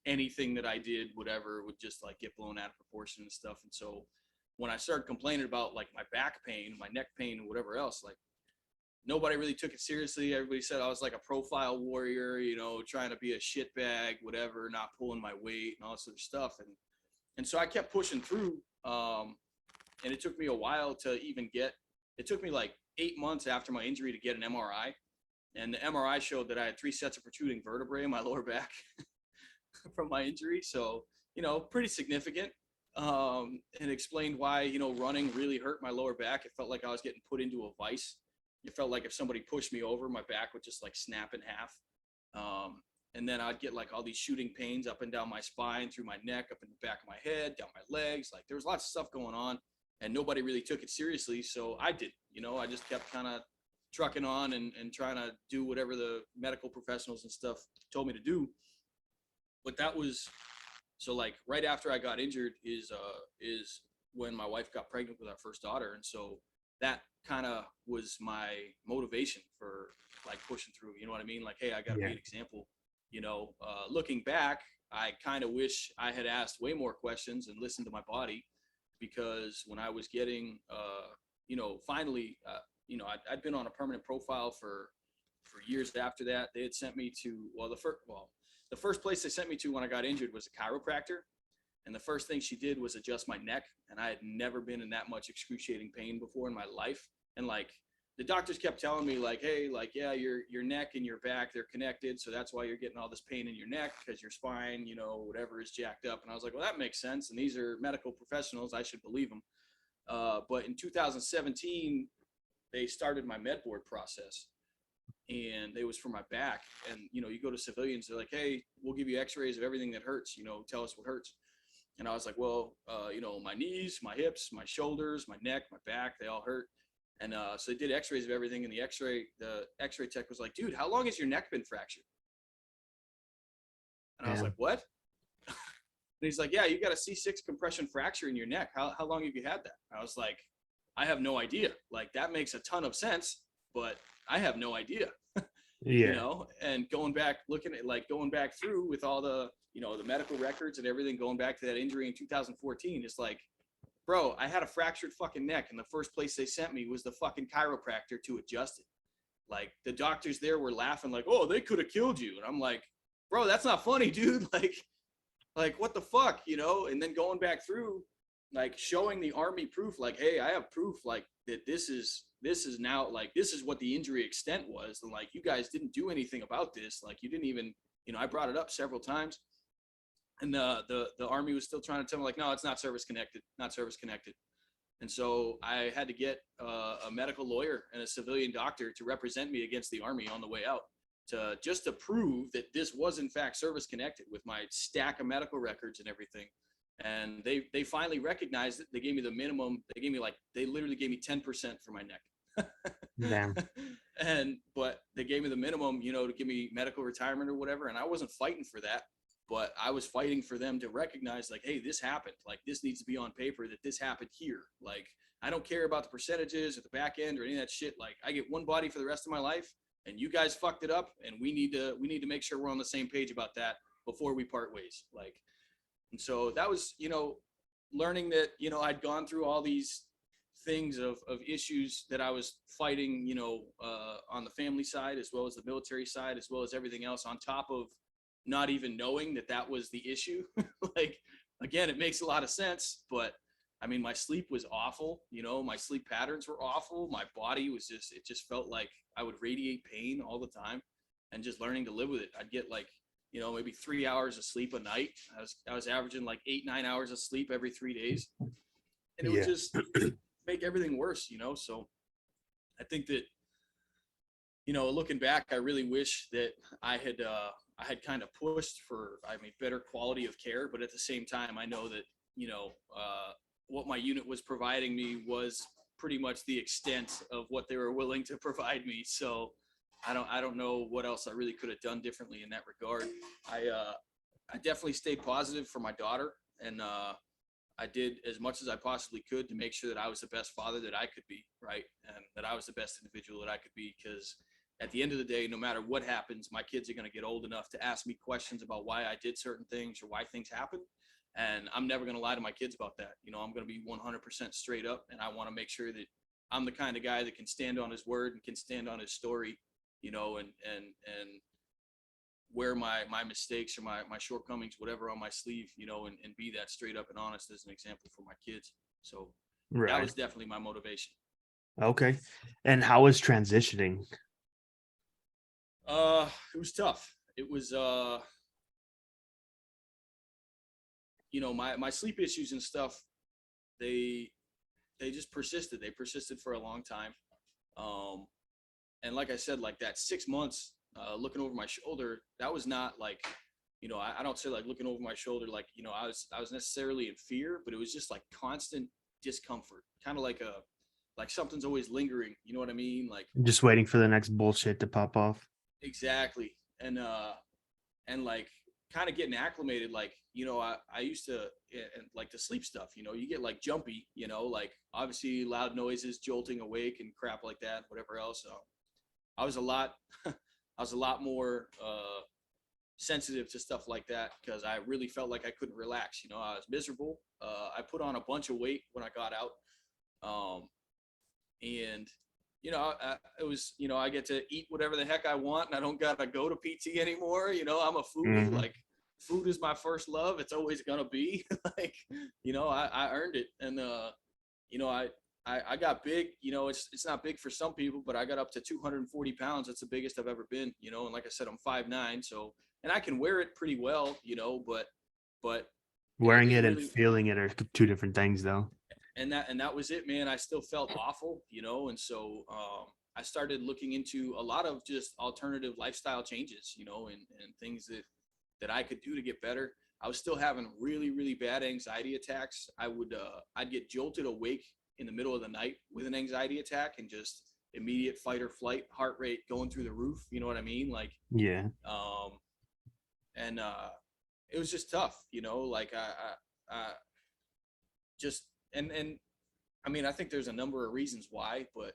anything that I did, whatever, would just like get blown out of proportion and stuff. And so when I started complaining about like my back pain, my neck pain, and whatever else, like nobody really took it seriously. Everybody said I was like a profile warrior, you know, trying to be a shit bag, whatever, not pulling my weight and all this other stuff. And so I kept pushing through. And it took me a while to even get, it took me like 8 months after my injury to get an MRI. And the MRI showed that I had 3 sets of protruding vertebrae in my lower back from my injury. So, you know, pretty significant. And explained why, you know, running really hurt my lower back. It felt like I was getting put into a vice. It felt like if somebody pushed me over, my back would just like snap in half. And then I'd get like all these shooting pains up and down my spine, through my neck, up in the back of my head, down my legs. Like there was lots of stuff going on, and nobody really took it seriously. So I did, you know, I just kept kind of trucking on and trying to do whatever the medical professionals and stuff told me to do. But that was, so like right after I got injured is when my wife got pregnant with our first daughter. And so that kind of was my motivation for like pushing through, you know what I mean? Like, hey, I got to be an example, you know. Looking back, I kind of wish I had asked way more questions and listened to my body, because when I was getting, you know, finally, you know, I'd been on a permanent profile for years after that. They had sent me to, the first place they sent me to when I got injured was a chiropractor. And the first thing she did was adjust my neck. And I had never been in that much excruciating pain before in my life. And like, the doctors kept telling me like, hey, like, yeah, your neck and your back, they're connected. So that's why you're getting all this pain in your neck, because your spine, whatever is jacked up. And I was like, well, that makes sense. And these are medical professionals. I should believe them. But in 2017, they started my med board process, and it was for my back. And, you go to civilians, they're like, hey, we'll give you x-rays of everything that hurts, tell us what hurts. And I was like, well, my knees, my hips, my shoulders, my neck, my back, they all hurt. And so they did x-rays of everything. And the x-ray tech was like, dude, how long has your neck been fractured? And I was like, what? And he's like, yeah, you got a C6 compression fracture in your neck. How long have you had that? I was like, I have no idea. Like, that makes a ton of sense, but I have no idea. Yeah. And going back through with all the, the medical records and everything, going back to that injury in 2014, it's like, bro, I had a fractured fucking neck, and the first place they sent me was the fucking chiropractor to adjust it. Like, the doctors there were laughing like, oh, they could have killed you. And I'm like, bro, that's not funny, dude. Like what the fuck, And then going back through, like, showing the Army proof, like, hey, I have proof, like, that this is now, like, this is what the injury extent was. And like, you guys didn't do anything about this. Like, you didn't even, I brought it up several times. And the Army was still trying to tell me like, no, it's not service connected. And so I had to get a medical lawyer and a civilian doctor to represent me against the Army on the way out, to prove that this was in fact service connected with my stack of medical records and everything. And they finally recognized it. They gave me the minimum. They literally gave me 10% for my neck. Damn. But they gave me the minimum, to give me medical retirement or whatever. And I wasn't fighting for that, but I was fighting for them to recognize, like, hey, this happened. Like, this needs to be on paper that this happened here. Like, I don't care about the percentages at the back end or any of that shit. Like, I get one body for the rest of my life, and you guys fucked it up, and we need to make sure we're on the same page about that before we part ways. Like, and so that was, learning that, I'd gone through all these things of issues that I was fighting, on the family side, as well as the military side, as well as everything else, on top of not even knowing that was the issue. Like, again, it makes a lot of sense, but I mean, my sleep was awful. My sleep patterns were awful. My body was it just felt like I would radiate pain all the time, and just learning to live with it. I'd get like, maybe 3 hours of sleep a night. I was averaging like 8-9 hours of sleep every 3 days, and it would just make everything worse, So I think that, looking back, I really wish that I had kind of pushed for, better quality of care. But at the same time, I know that, what my unit was providing me was pretty much the extent of what they were willing to provide me. So I don't know what else I really could have done differently in that regard. I definitely stayed positive for my daughter, and I did as much as I possibly could to make sure that I was the best father that I could be, right? And that I was the best individual that I could be, because at the end of the day, no matter what happens, my kids are going to get old enough to ask me questions about why I did certain things or why things happen. And I'm never going to lie to my kids about that. I'm going to be 100% straight up. And I want to make sure that I'm the kind of guy that can stand on his word and can stand on his story, and wear my mistakes or my shortcomings, whatever, on my sleeve, and be that straight up and honest as an example for my kids. So that was definitely my motivation. Okay. And how was transitioning? It was tough. It was, my sleep issues and stuff, they just persisted. They persisted for a long time. And like I said, like that 6 months, looking over my shoulder, that was not like, I don't say like looking over my shoulder, like, I was necessarily in fear, but it was just like constant discomfort, kind of like something's always lingering. You know what I mean? Like, Just waiting for the next bullshit to pop off. Exactly. And like kind of getting acclimated, like, I used to, and like the sleep stuff, you get like jumpy, like obviously loud noises, jolting awake and crap like that, whatever else. So I was a lot more sensitive to stuff like that, because I really felt like I couldn't relax. I was miserable. I put on a bunch of weight when I got out. And it was, I get to eat whatever the heck I want, and I don't gotta go to PT anymore. I'm a foodie. Like, food is my first love. It's always gonna be. Like, I earned it. And I got big, it's not big for some people, but I got up to 240 pounds. That's the biggest I've ever been, and like I said, I'm 5'9", so, and I can wear it pretty well, but Wearing it it and really, feeling it are two different things, though. and that was it, man. I still felt awful, and so I started looking into a lot of just alternative lifestyle changes, and things that I could do to get better. I was still having really, really bad anxiety attacks. I'd get jolted awake in the middle of the night with an anxiety attack, and just immediate fight or flight, heart rate going through the roof. You know what I mean? Like, Yeah. um, and it was just tough, like I just, and I mean, I think there's a number of reasons why, but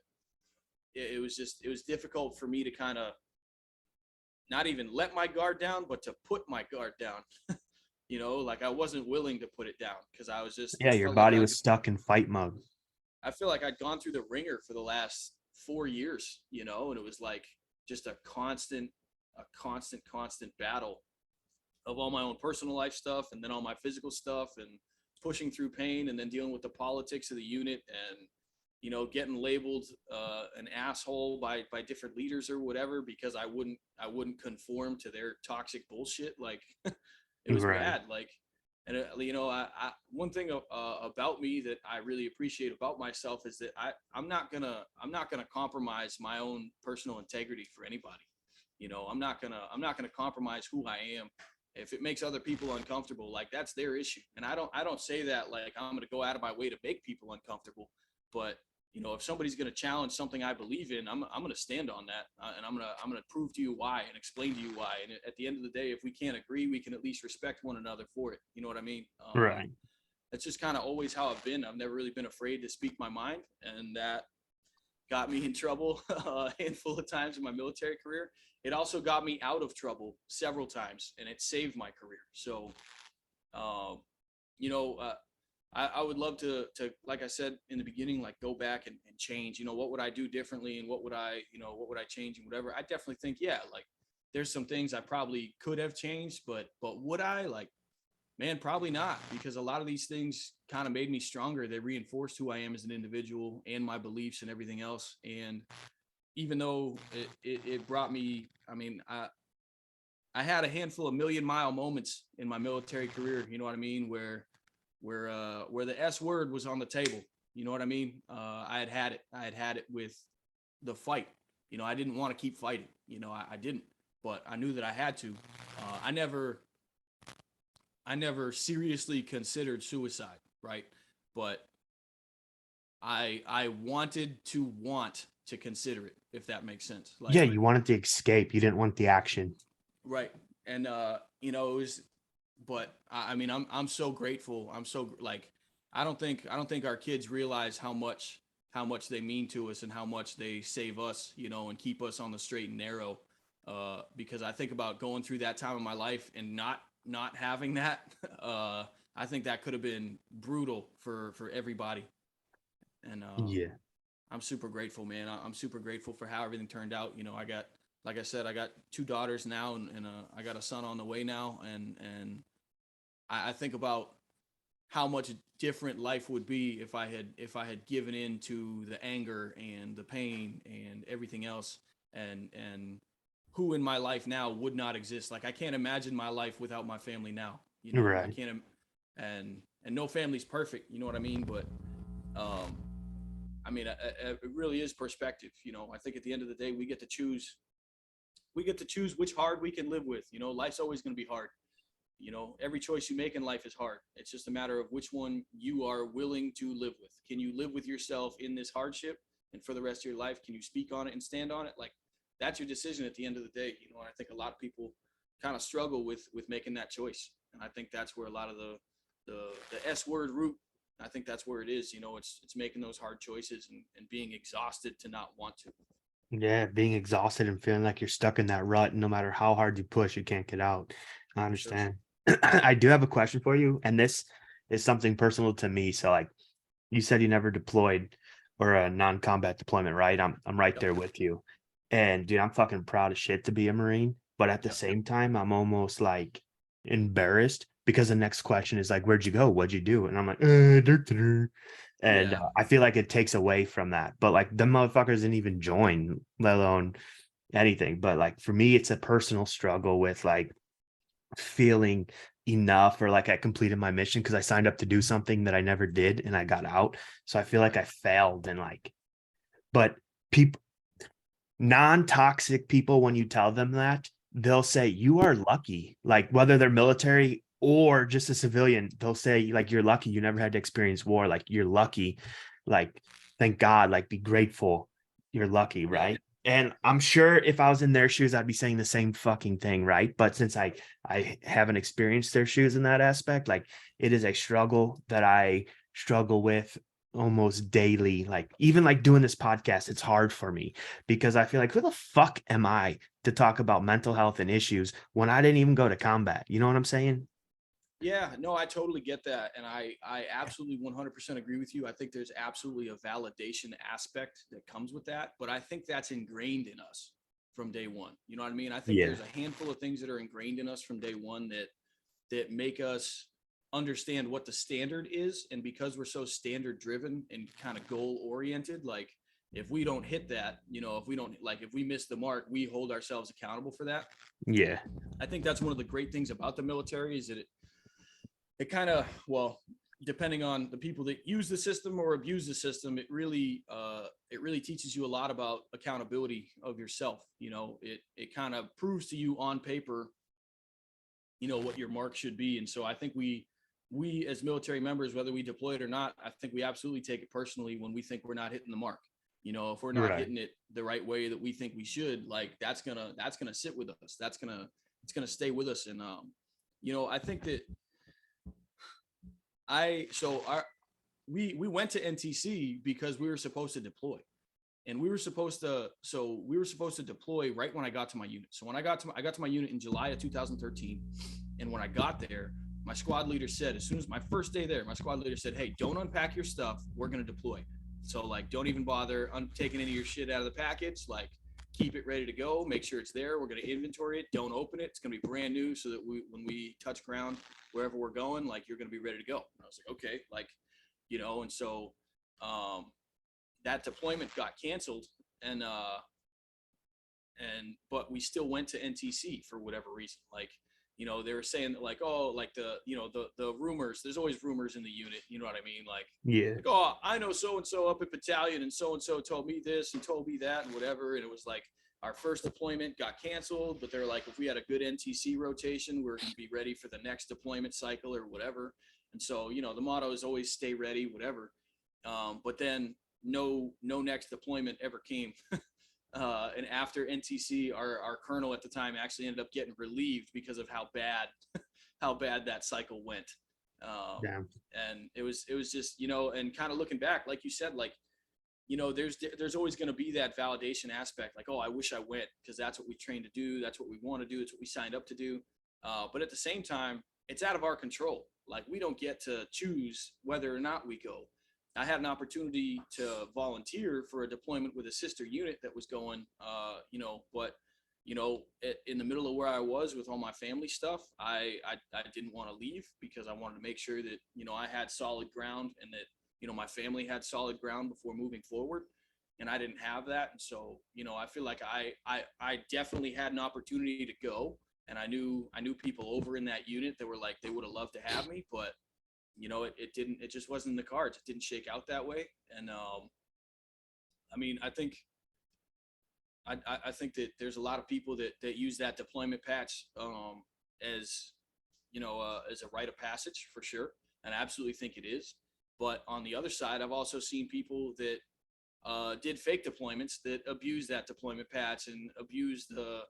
it was difficult for me to kind of not even let my guard down, but to put my guard down. Like I wasn't willing to put it down because Yeah, I your felt like body was stuck in fight mode. I feel like I'd gone through the ringer for the last 4 years, and it was like just a constant battle of all my own personal life stuff, and then all my physical stuff, and pushing through pain, and then dealing with the politics of the unit, and getting labeled an asshole by different leaders or whatever because I wouldn't conform to their toxic bullshit. Like it was Right. bad. Like, and one thing about me that I really appreciate about myself is that I'm not gonna compromise my own personal integrity for anybody. I'm not gonna compromise who I am. If it makes other people uncomfortable, like that's their issue. And I don't say that like I'm gonna go out of my way to make people uncomfortable, but if somebody's going to challenge something I believe in, I'm going to stand on that, and I'm going to prove to you why and explain to you why. And at the end of the day, if we can't agree, we can at least respect one another for it. You know what I mean? Right. That's just kind of always how I've been. I've never really been afraid to speak my mind, and that got me in trouble a handful of times in my military career. It also got me out of trouble several times, and it saved my career. So, you know, uh, I would love to, like I said in the beginning, like go back and change, what would I do differently, and what would I change and whatever. I definitely think, yeah, like there's some things I probably could have changed, but would I, like, man, probably not, because a lot of these things kind of made me stronger. They reinforced who I am as an individual and my beliefs and everything else. And even though it brought me, I mean, I had a handful of million-mile moments in my military career, you know what I mean, where the S word was on the table. You know what I mean? I had had it with the fight. I didn't want to keep fighting. I didn't, but I knew that I had to. I never seriously considered suicide, right? But I wanted to consider it, if that makes sense. Like, Yeah, you wanted the escape. You didn't want the action. right. And it was, but I mean, I'm so grateful. I'm so, like, I don't think our kids realize how much they mean to us and how much they save us, and keep us on the straight and narrow. Because I think about going through that time of my life and not having that. I think that could have been brutal for everybody. And Yeah. I'm super grateful, man. I'm super grateful for how everything turned out. I got, like I said, I got 2 daughters now, and I got a son on the way now, and I think about how much different life would be if I had given in to the anger and the pain and everything else, and who in my life now would not exist. Like, I can't imagine my life without my family now. I Right. can't, and no family's perfect. You know what I mean? But um, I mean, it really is perspective. I think at the end of the day, we get to choose. We get to choose which hard we can live with. Life's always going to be hard. Every choice you make in life is hard. It's just a matter of which one you are willing to live with. Can you live with yourself in this hardship and for the rest of your life? Can you speak on it and stand on it? Like, that's your decision at the end of the day. And I think a lot of people kind of struggle with making that choice. And I think that's where a lot of the S word root, I think that's where it is. It's making those hard choices and being exhausted to not want to. Yeah, being exhausted and feeling like you're stuck in that rut. No matter how hard you push, you can't get out. I For sure. understand. I do have a question for you, and this is something personal to me. So, like, you said you never deployed or a non-combat deployment, right? I'm right Yep. there with you. And dude, I'm fucking proud as shit to be a Marine, but at the Yep. same time, I'm almost like embarrassed because the next question is like, where'd you go? What'd you do? And I'm like, dur, dur, dur. And Yeah. I feel like it takes away from that. But like the motherfuckers didn't even join, let alone anything. But like for me, it's a personal struggle with like feeling enough or like I completed my mission because I signed up to do something that I never did and I got out. So I feel like Right. I failed and like, but people, non-toxic people, when you tell them that, they'll say you are lucky, like whether they're military or just a civilian, they'll say like you're lucky you never had to experience war, like you're lucky, like thank God, like be grateful, you're lucky, Yeah. right? And I'm sure if I was in their shoes I'd be saying the same fucking thing, right? But since I haven't experienced their shoes in that aspect, like it is a struggle that I struggle with almost daily. Like even like doing this podcast, it's hard for me because I feel like who the fuck am I to talk about mental health and issues when I didn't even go to combat? You know what I'm saying? Yeah, no, I totally get that. And I absolutely 100% agree with you. I think there's absolutely a validation aspect that comes with that. But I think that's ingrained in us from day one. You know what I mean? I think Yeah. there's a handful of things that are ingrained in us from day one that make us understand what the standard is. And because we're so standard driven and kind of goal oriented, like if we don't hit that, if we don't, like if we miss the mark, we hold ourselves accountable for that. Yeah. I think that's one of the great things about the military is that it kind of, well, depending on the people that use the system or abuse the system, it really teaches you a lot about accountability of yourself. It kind of proves to you on paper, what your mark should be. And so I think we as military members, whether we deploy it or not, I think we absolutely take it personally when we think we're not hitting the mark. If we're not Right. hitting it the right way that we think we should, like that's gonna sit with us. It's gonna stay with us. And I think that I so our we went to NTC because we were supposed to deploy, and we were supposed to deploy right when I got to my unit. So when I got to my unit in July of 2013, and when I got there, my squad leader said, as soon as my first day there, my squad leader said, "Hey, don't unpack your stuff. We're gonna deploy. So like, don't even bother taking any of your shit out of the package. Like, keep it ready to go. Make sure it's there. We're gonna inventory it. Don't open it. It's gonna be brand new, so that when we touch ground wherever we're going, like you're gonna be ready to go." And I was like, okay, like, and so um, that deployment got canceled, and but we still went to NTC for whatever reason. Like, they were saying that like, oh, like the rumors. There's always rumors in the unit. You know what I mean? Yeah. Like, oh, I know so and so up at battalion, and so told me this and told me that and whatever. And it was like our first deployment got canceled, but they're like, if we had a good NTC rotation, we're going to be ready for the next deployment cycle or whatever. And so, the motto is always stay ready, whatever. But then no next deployment ever came. And after NTC, our colonel at the time actually ended up getting relieved because of how bad that cycle went. Damn. And it was just, and kind of looking back, like you said, like, there's always going to be that validation aspect. Like, oh, I wish I went because that's what we trained to do. That's what we want to do. It's what we signed up to do. But at the same time, it's out of our control. Like, we don't get to choose whether or not we go. I had an opportunity to volunteer for a deployment with a sister unit that was going, but in the middle of where I was with all my family stuff, I didn't want to leave because I wanted to make sure that, I had solid ground and that, my family had solid ground before moving forward. And I didn't have that. And so, I feel like I definitely had an opportunity to go. And I knew people over in that unit that were like, they would have loved to have me, but it just wasn't in the cards. It didn't shake out that way. And I mean, I think that there's a lot of people that use that deployment patch as as a rite of passage for sure, and I absolutely think it is. But on the other side, I've also seen people that did fake deployments that abused that deployment patch and abused the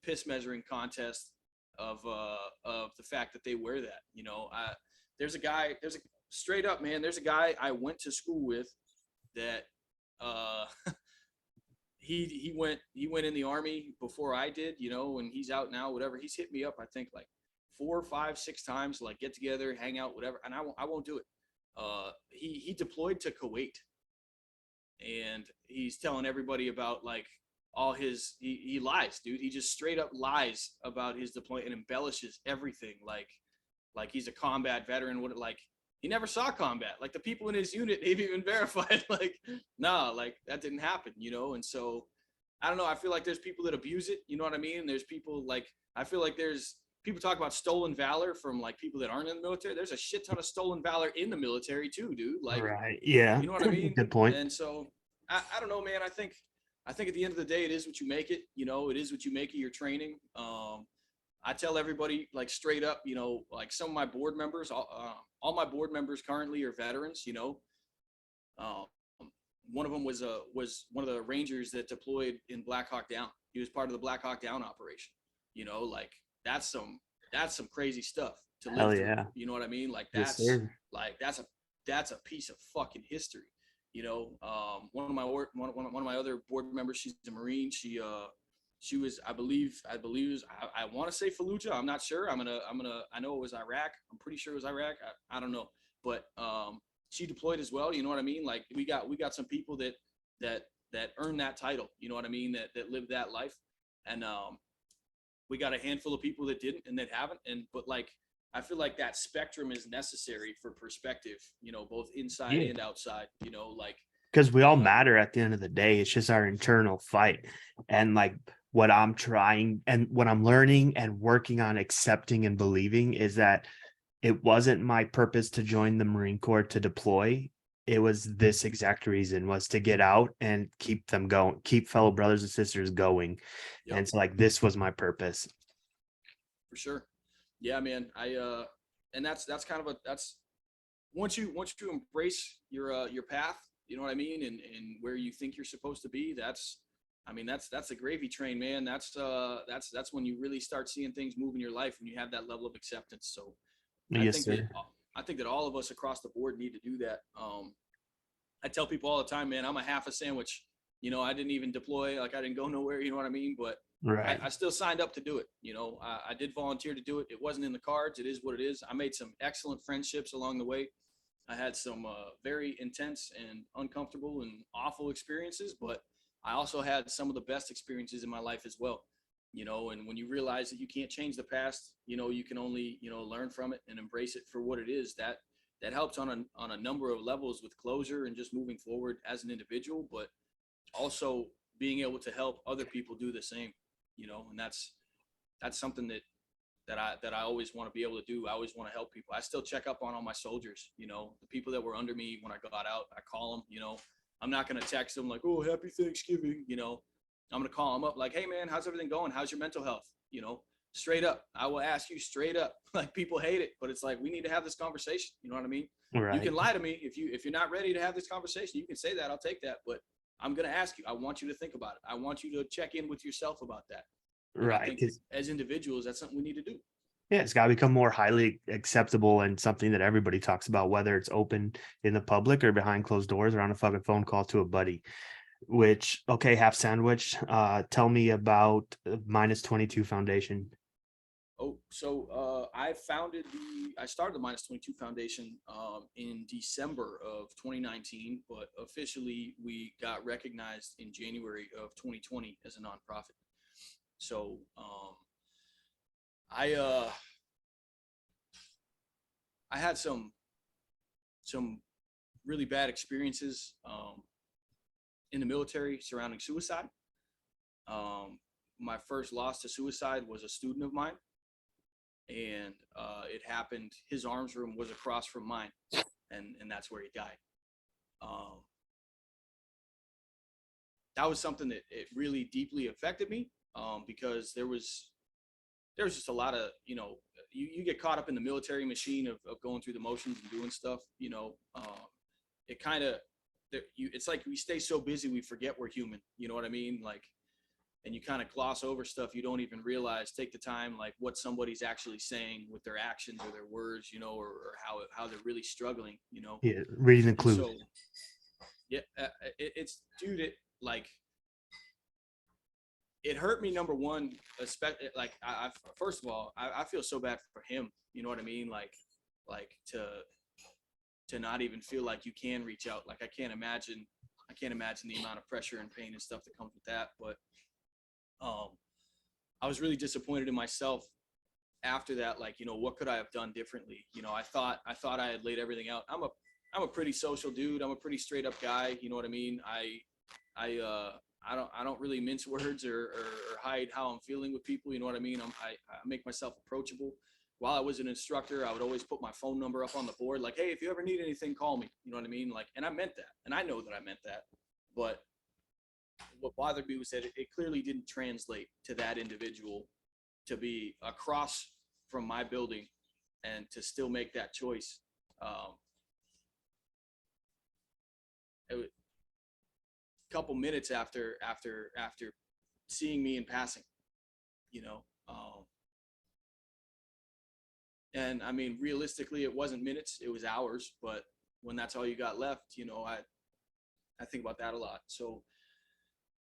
piss measuring contest of the fact that they wear that. There's a straight up, man. There's a guy I went to school with that he went in the army before I did, and he's out now, whatever. He's hit me up, I think like 4, 5, 6 times, like get together, hang out, whatever. And I won't do it. He deployed to Kuwait, and he's telling everybody about like all he lies, dude. He just straight up lies about his deployment and embellishes everything. Like he's a combat veteran. he never saw combat. Like the people in his unit, they've even verified, like, nah, like that didn't happen, you know? And so I don't know. I feel like there's people that abuse it. You know what I mean? There's people like, I feel like there's people talk about stolen valor from like people that aren't in the military. There's a shit ton of stolen valor in the military too, dude. Like, Right. Yeah. you know what I mean? Good point. And so I don't know, man. I think at the end of the day, it is what you make it. You know, it is what you make of your training. I tell everybody like straight up, you know, like some of my board members, all my board members currently are veterans. You know, um, one of them was one of the Rangers that deployed in Black Hawk Down. He was part of the Black Hawk Down operation. You know, like that's some crazy stuff to live Hell through. yeah. You know what I mean? Like Yes, that's sir. like that's a piece of fucking history. You know, one of my other board members, she's a Marine. She was, I believe I want to say Fallujah. I'm not sure. I know it was Iraq. I'm pretty sure it was Iraq. I don't know, but she deployed as well. You know what I mean? Like we got some people that earned that title. You know what I mean? That lived that life, and we got a handful of people that didn't and that haven't. But like I feel like that spectrum is necessary for perspective. You know, both inside Yeah. and outside. You know, like Because we all matter at the end of the day. It's just our internal fight. And like what I'm trying and what I'm learning and working on accepting and believing is that it wasn't my purpose to join the Marine Corps to deploy. It was this exact reason, was to get out and keep them going, keep fellow brothers and sisters going. Yep. And so like this was my purpose. For sure. Yeah, man. And that's kind of that's once you embrace your path, you know what I mean, and where you think you're supposed to be, that's a gravy train, man. That's when you really start seeing things move in your life, when you have that level of acceptance. So Yes, sir. I think that all of us across the board need to do that. I tell people all the time, man, I'm a half a sandwich. You know, I didn't even deploy, like I didn't go nowhere, you know what I mean? But Right. I still signed up to do it. You know, I did volunteer to do it. It wasn't in the cards. It is what it is. I made some excellent friendships along the way. I had some very intense and uncomfortable and awful experiences, but I also had some of the best experiences in my life as well. You know, and when you realize that you can't change the past, you know, you can only, you know, learn from it and embrace it for what it is. That helps on a number of levels with closure and just moving forward as an individual, but also being able to help other people do the same. You know, and that's something that I always want to be able to do. I always want to help people. I still check up on all my soldiers, you know, the people that were under me when I got out. I call them, you know. I'm not going to text them like, "Oh, happy Thanksgiving," you know. I'm going to call them up like, "Hey man, how's everything going? How's your mental health?" You know, straight up. I will ask you straight up. Like people hate it, but it's like we need to have this conversation. You know what I mean? Right. You can lie to me if you're not ready to have this conversation. You can say that. I'll take that, but I'm going to ask you. I want you to think about it. I want you to check in with yourself about that. And I Right. think as individuals, that's something we need to do. Yeah, it's got to become more highly acceptable and something that everybody talks about, whether it's open in the public or behind closed doors or on a fucking phone call to a buddy. Which, okay, half sandwich. Tell me about Minus 22 Foundation. Oh, so I started the Minus 22 Foundation in December of 2019, but officially we got recognized in January of 2020 as a nonprofit. So I had some really bad experiences in the military surrounding suicide. My first loss to suicide was a student of mine, and it happened. His arms room was across from mine, and that's where he died. That was something that it really deeply affected me because there was just a lot of, you know, you get caught up in the military machine of going through the motions and doing stuff, you know. It kind of it's like we stay so busy we forget we're human, you know what I mean? Like, and you kind of gloss over stuff you don't even realize. Take the time, like what somebody's actually saying with their actions or their words, you know, or how they're really struggling, you know. Yeah, reading the clues. So yeah, it's dude, it like it hurt me. Number one, especially like I first of all, I feel so bad for him, you know what I mean? Like to not even feel like you can reach out. Like I can't imagine the amount of pressure and pain and stuff that comes with that. But I was really disappointed in myself after that, like, you know, what could I have done differently? You know, I thought I had laid everything out. I'm a pretty social dude. I'm a pretty straight up guy. You know what I mean? I don't really mince words or hide how I'm feeling with people. You know what I mean? I make myself approachable. While I was an instructor, I would always put my phone number up on the board, like, hey, if you ever need anything, call me. You know what I mean? Like, and I meant that, and I know that I meant that. But what bothered me was that it clearly didn't translate to that individual to be across from my building and to still make that choice. Um, it was a couple minutes after seeing me in passing, you know. And I mean, realistically, it wasn't minutes; it was hours. But when that's all you got left, you know, I think about that a lot. So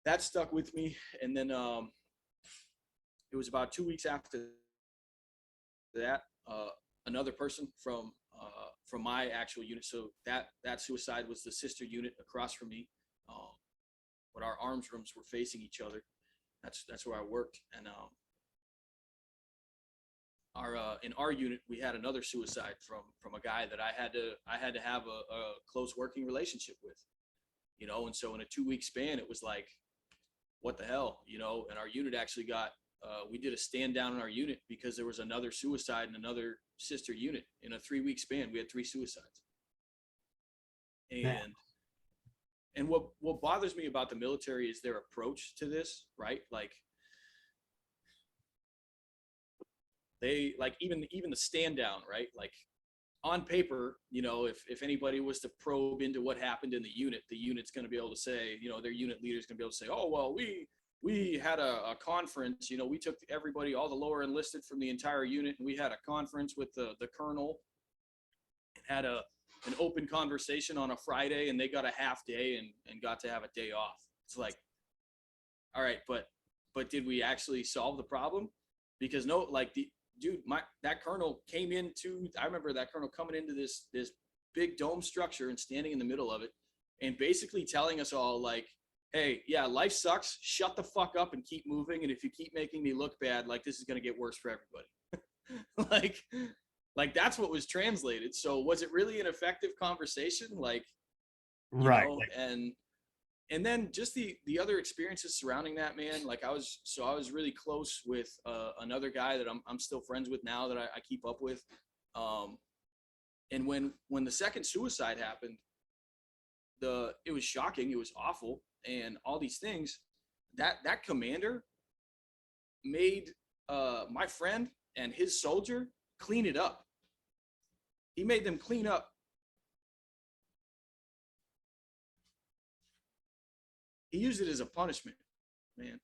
that stuck with me. And then it was about 2 weeks after that, another person from my actual unit. So that suicide was the sister unit across from me, um, but our arms rooms were facing each other. That's where I worked, and our in our unit we had another suicide from a guy that I had to have a close working relationship with, you know. And so in a 2 week span, it was like, what the hell, you know. And our unit actually got we did a stand down in our unit because there was another suicide in another sister unit. In a 3 week span, we had 3 suicides. Yeah. And what bothers me about the military is their approach to this, right? Like, they, like, even the stand down, right? Like, on paper, you know, if anybody was to probe into what happened in the unit's going to be able to say, you know, their unit leader's going to be able to say, oh, well, we had a conference, you know, we took everybody, all the lower enlisted from the entire unit, and we had a conference with the colonel, and had an open conversation on a Friday, and they got a half day and got to have a day off. It's like, all right, but did we actually solve the problem? Because no, like, the dude, that colonel came into, I remember that colonel coming into this big dome structure and standing in the middle of it and basically telling us all, like, hey, yeah, life sucks, shut the fuck up and keep moving, and if you keep making me look bad, like, this is going to get worse for everybody. like that's what was translated. So was it really an effective conversation? Like, you Right. know. And then just the other experiences surrounding that, man. Like, I was really close with another guy that I'm still friends with now, that I keep up with. And when the second suicide happened, it was shocking, it was awful, and all these things. That commander made my friend and his soldier clean it up. He made them clean up. He used it as a punishment, man.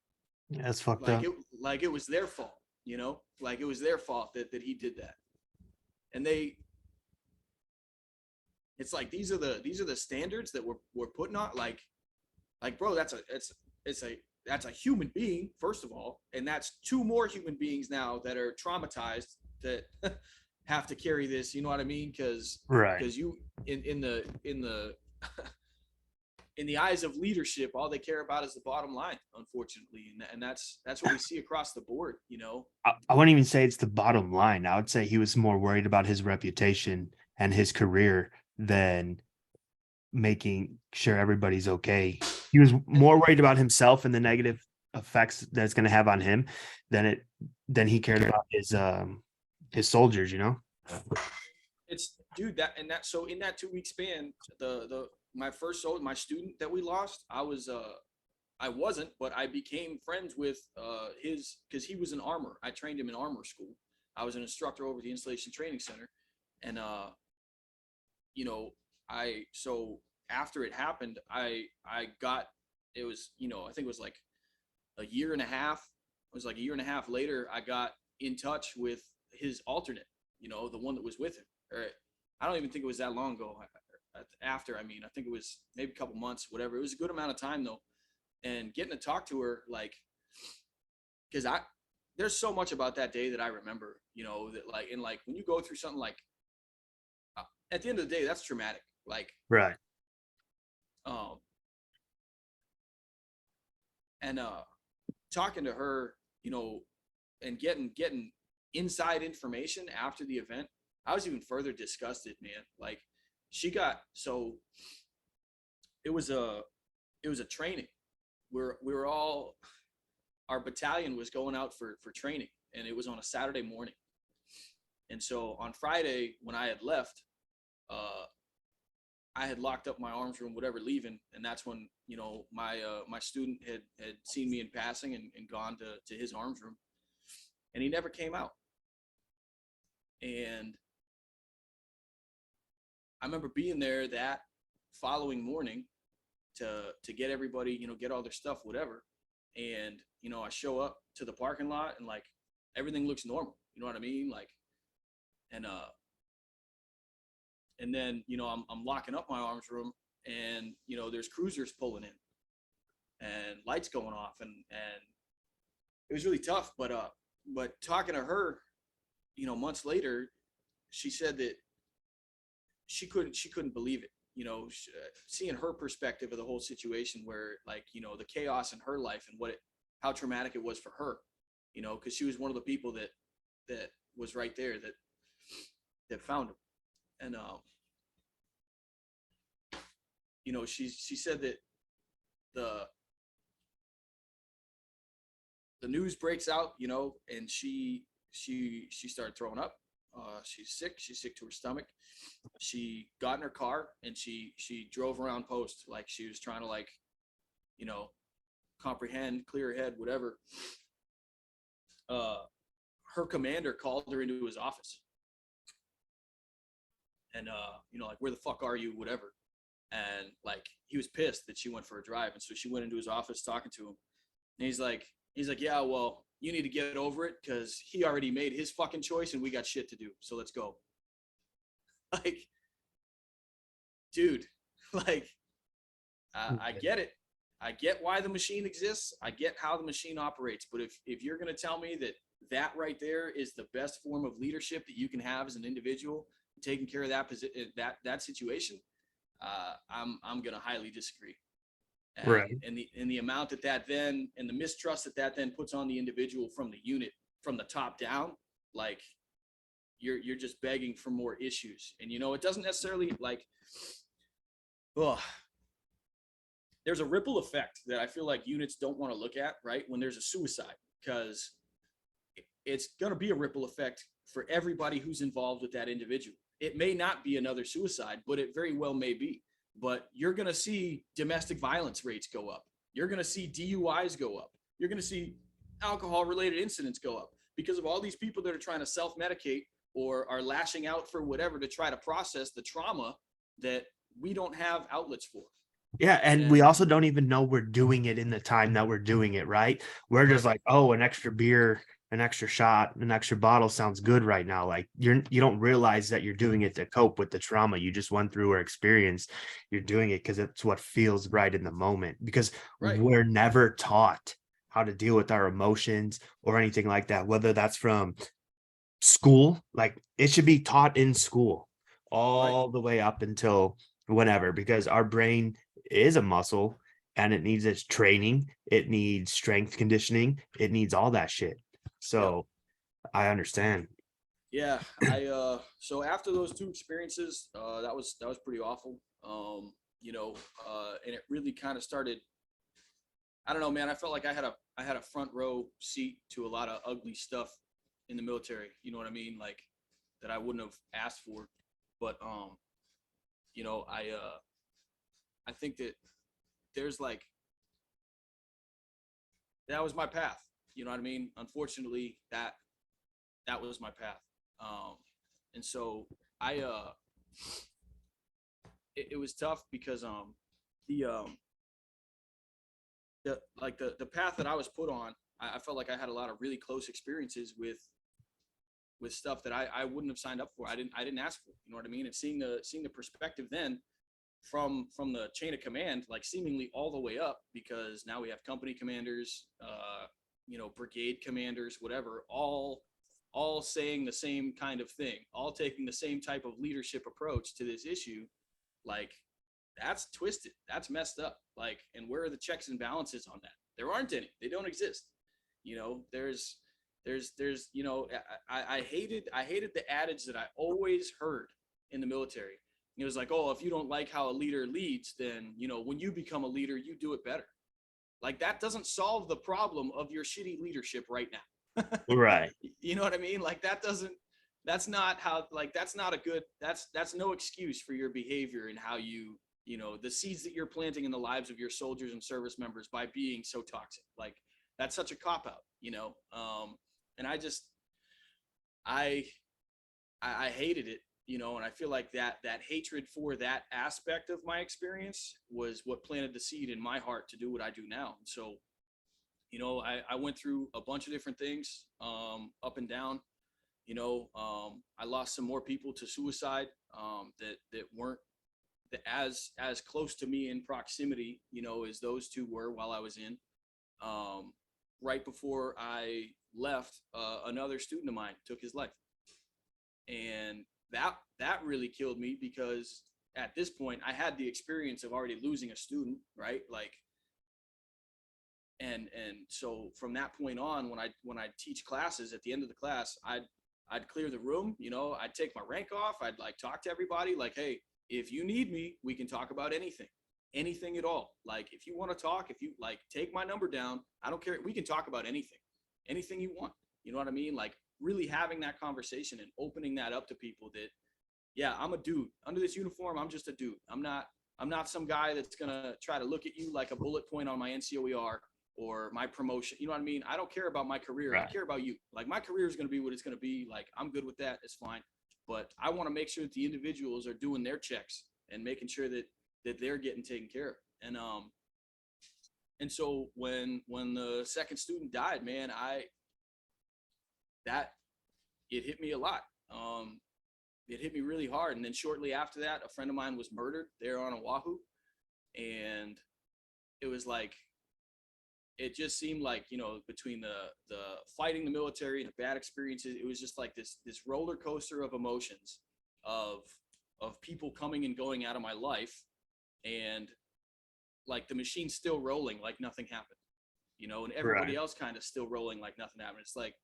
Yeah, that's fucked Like up. it was their fault, you know. Like, it was their fault that he did that. And it's like, these are the standards that we're putting on. Like, bro, that's a human being, first of all, and that's two more human beings now that are traumatized, that have to carry this. You know what I mean? Because Right. you, in the in the eyes of leadership, all they care about is the bottom line, unfortunately, and that's what we see across the board. You know. I wouldn't even say it's the bottom line. I would say he was more worried about his reputation and his career than making sure everybody's okay. He was more worried about himself and the negative effects that it's going to have on him than he cared about his soldiers, you know? It's, dude, that so in that 2 week span, the my first soldier, my student that we lost, I wasn't, but I became friends with his, because he was an armor. I trained him in armor school. I was an instructor over at the installation training center. And you know, so after it happened, I got, it was, you know, I think it was like a year and a half. It was like a year and a half later, I got in touch with his alternate, you know, the one that was with him. Or I don't even think it was that long ago. After, I mean, I think it was maybe a couple months, whatever. It was a good amount of time though. And getting to talk to her, like, because there's so much about that day that I remember, you know, that, like, and like, when you go through something like, at the end of the day, that's traumatic. Like, Right. um, and talking to her, you know, and getting inside information after the event, I was even further disgusted, man. Like she got, so it was a training where we were all, our battalion was going out for training, and it was on a Saturday morning. And so on Friday when I had left, I had locked up my arms room, whatever, leaving, and that's when my student had seen me in passing and gone to his arms room, and he never came out. And I remember being there that following morning to get everybody, get all their stuff, whatever. And I show up to the parking lot and like everything looks normal. You know what I mean? Like, and then I'm locking up my arms room, and there's cruisers pulling in and lights going off, and it was really tough. But talking to her, months later, she said that she couldn't believe it. Seeing her perspective of the whole situation, where like the chaos in her life and how traumatic it was for her, because she was one of the people that was right there that found him. And she said that the news breaks out, and she started throwing up. She's sick to her stomach. She got in her car and she drove around post, like she was trying to comprehend, clear her head, whatever. Her commander called her into his office, and like, where the fuck are you, whatever. And like he was pissed that she went for a drive, and so she went into his office talking to him, and he's like, yeah, well, you need to get over it because he already made his fucking choice and we got shit to do, so let's go. Like, dude, like, I get it. I get why the machine exists. I get how the machine operates. But if you're going to tell me that right there is the best form of leadership that you can have as an individual, taking care of that situation, I'm going to highly disagree. And, Right. and the amount that then, and the mistrust that then puts on the individual from the unit, from the top down, like you're just begging for more issues. And it doesn't necessarily like, there's a ripple effect that I feel like units don't want to look at, right? When there's a suicide, because it's going to be a ripple effect for everybody who's involved with that individual. It may not be another suicide, but it very well may be. But you're going to see domestic violence rates go up. You're going to see DUIs go up. You're going to see alcohol-related incidents go up because of all these people that are trying to self-medicate or are lashing out for whatever to try to process the trauma that we don't have outlets for. Yeah, and we also don't even know we're doing it in the time that we're doing it, right? We're just like, oh, an extra beer, an extra shot, an extra bottle sounds good right now. Like you don't realize that you're doing it to cope with the trauma you just went through or experienced. You're doing it because it's what feels right in the moment, because we're never taught how to deal with our emotions or anything like that, whether that's from school. Like it should be taught in school all the way up until whenever, because our brain is a muscle and it needs its training, it needs strength conditioning, it needs all that shit. So I understand. Yeah, so after those two experiences, that was pretty awful. And it really kind of started, I don't know, man, I felt like I had a front row seat to a lot of ugly stuff in the military, you know what I mean? Like that I wouldn't have asked for. But I think that there's like, that was my path. You know what I mean? Unfortunately, that was my path. And so it was tough because the path that I was put on, I felt like I had a lot of really close experiences with stuff that I wouldn't have signed up for. I didn't ask for. You know what I mean? And seeing the perspective then from the chain of command, like seemingly all the way up, because now we have company commanders, brigade commanders, whatever, all saying the same kind of thing, all taking the same type of leadership approach to this issue. Like that's twisted. That's messed up. Like, and where are the checks and balances on that? There aren't any. They don't exist. There's there's, you know, I hated the adage that I always heard in the military. It was like, oh, if you don't like how a leader leads, then, you know, when you become a leader, you do it better. Like, that doesn't solve the problem of your shitty leadership right now. Right. You know what I mean? Like, that's not how, like, that's not a good, that's no excuse for your behavior and how you know, the seeds that you're planting in the lives of your soldiers and service members by being so toxic. Like, that's such a cop out, you know? And I hated it, you know, and I feel like that hatred for that aspect of my experience was what planted the seed in my heart to do what I do now. And so, you know, I went through a bunch of different things, up and down. You know, I lost some more people to suicide, that weren't as close to me in proximity, you know, as those two were while I was in. Right before I left, another student of mine took his life. And that really killed me, because at this point I had the experience of already losing a student, right? Like, and so from that point on, when I teach classes, at the end of the class, I'd clear the room, you know, I'd take my rank off, I'd like talk to everybody like, hey, if you need me, we can talk about anything at all. Like, if you want to talk, if you like, take my number down, I don't care, we can talk about anything you want. You know what I mean? Like, really having that conversation and opening that up to people that, yeah, I'm a dude under this uniform. I'm just a dude. I'm not some guy that's going to try to look at you like a bullet point on my NCOER or my promotion. You know what I mean? I don't care about my career. Right. I care about you. Like, my career is going to be what it's going to be. Like, I'm good with that. It's fine. But I want to make sure that the individuals are doing their checks and making sure that they're getting taken care of. And so when the second student died, man, it hit me a lot. It hit me really hard. And then shortly after that, a friend of mine was murdered there on Oahu. And it was like, it just seemed like, you know, between the fighting the military and the bad experiences, it was just like this roller coaster of emotions of people coming and going out of my life, and like the machine's still rolling like nothing happened, you know, and everybody else kind of still rolling like nothing happened. It's like,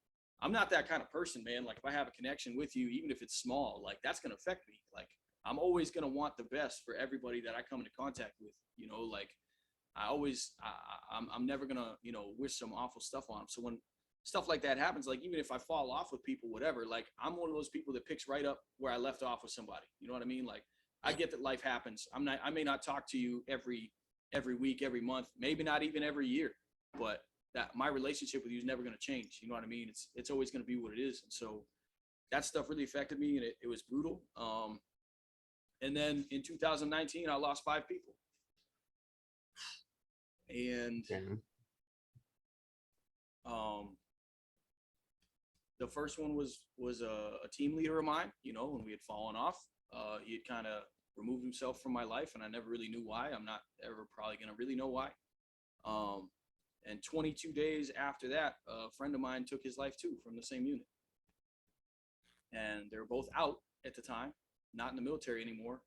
I'm not that kind of person, man. Like, if I have a connection with you, even if it's small, like, that's going to affect me. Like, I'm always going to want the best for everybody that I come into contact with, you know, like, I'm never going to, you know, wish some awful stuff on them. So when stuff like that happens, like, even if I fall off with people, whatever, like, I'm one of those people that picks right up where I left off with somebody. You know what I mean? Like, I get that life happens. I may not talk to you every week, every month, maybe not even every year, but that my relationship with you is never going to change. You know what I mean? It's always going to be what it is. And so that stuff really affected me, and it was brutal. And then in 2019, I lost 5 people. And the first one was a team leader of mine, you know, when we had fallen off. He had kind of removed himself from my life, and I never really knew why. I'm not ever probably going to really know why. And 22 days after that, a friend of mine took his life too, from the same unit. And they were both out at the time, not in the military anymore.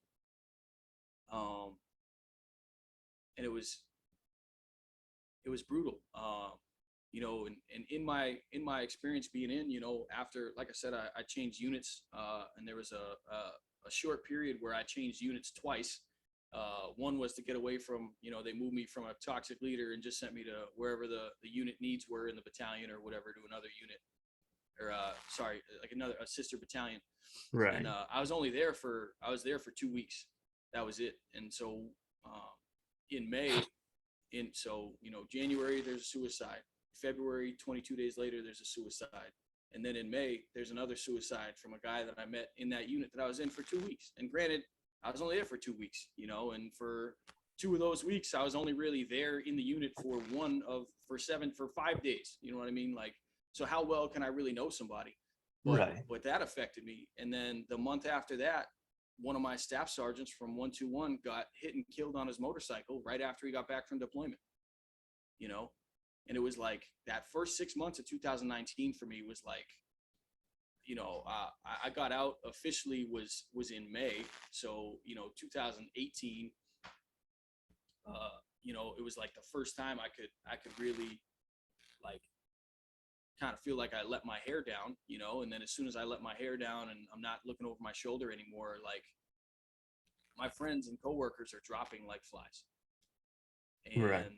And it was brutal. You know, and in my experience being in, you know, after, like I said, I changed units, and there was a short period where I changed units twice. One was to get away from, you know, they moved me from a toxic leader and just sent me to wherever the unit needs were in the battalion or whatever, to another unit, or like a sister battalion. Right. And I was there for 2 weeks. That was it. And so in May, you know, January, there's a suicide. February, 22 days later, there's a suicide. And then in May, there's another suicide from a guy that I met in that unit that I was in for 2 weeks. And granted, I was only there for 2 weeks, you know, and for 2 of those weeks, I was only really there in the unit for 5 days. You know what I mean? Like, so how well can I really know somebody? But that affected me. And then the month after that, one of my staff sergeants from 121 got hit and killed on his motorcycle right after he got back from deployment, you know? And it was like that first 6 months of 2019 for me was like, you know, I got out officially was in May. So, you know, 2018, you know, it was like the first time I could really like kind of feel like I let my hair down, you know, and then as soon as I let my hair down and I'm not looking over my shoulder anymore, like my friends and coworkers are dropping like flies. Right. And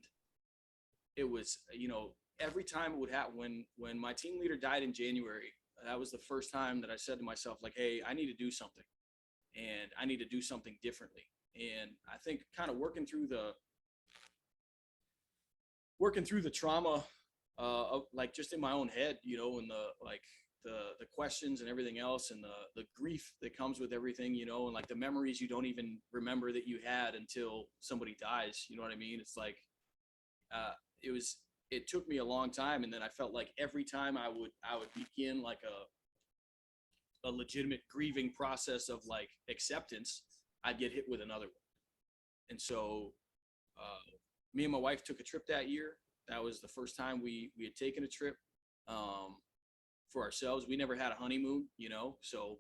it was, you know, every time it would happen when my team leader died in January, that was the first time that I said to myself, like, hey, I need to do something and I need to do something differently. And I think kind of working through the trauma of like just in my own head, you know, and the questions and everything else and the grief that comes with everything, you know, and like the memories you don't even remember that you had until somebody dies. You know what I mean? It's like uh, it took me a long time, and then I felt like every time I would begin like a legitimate grieving process of like acceptance, I'd get hit with another one. And so me and my wife took a trip that year. That was the first time we had taken a trip for ourselves. We never had a honeymoon, you know, so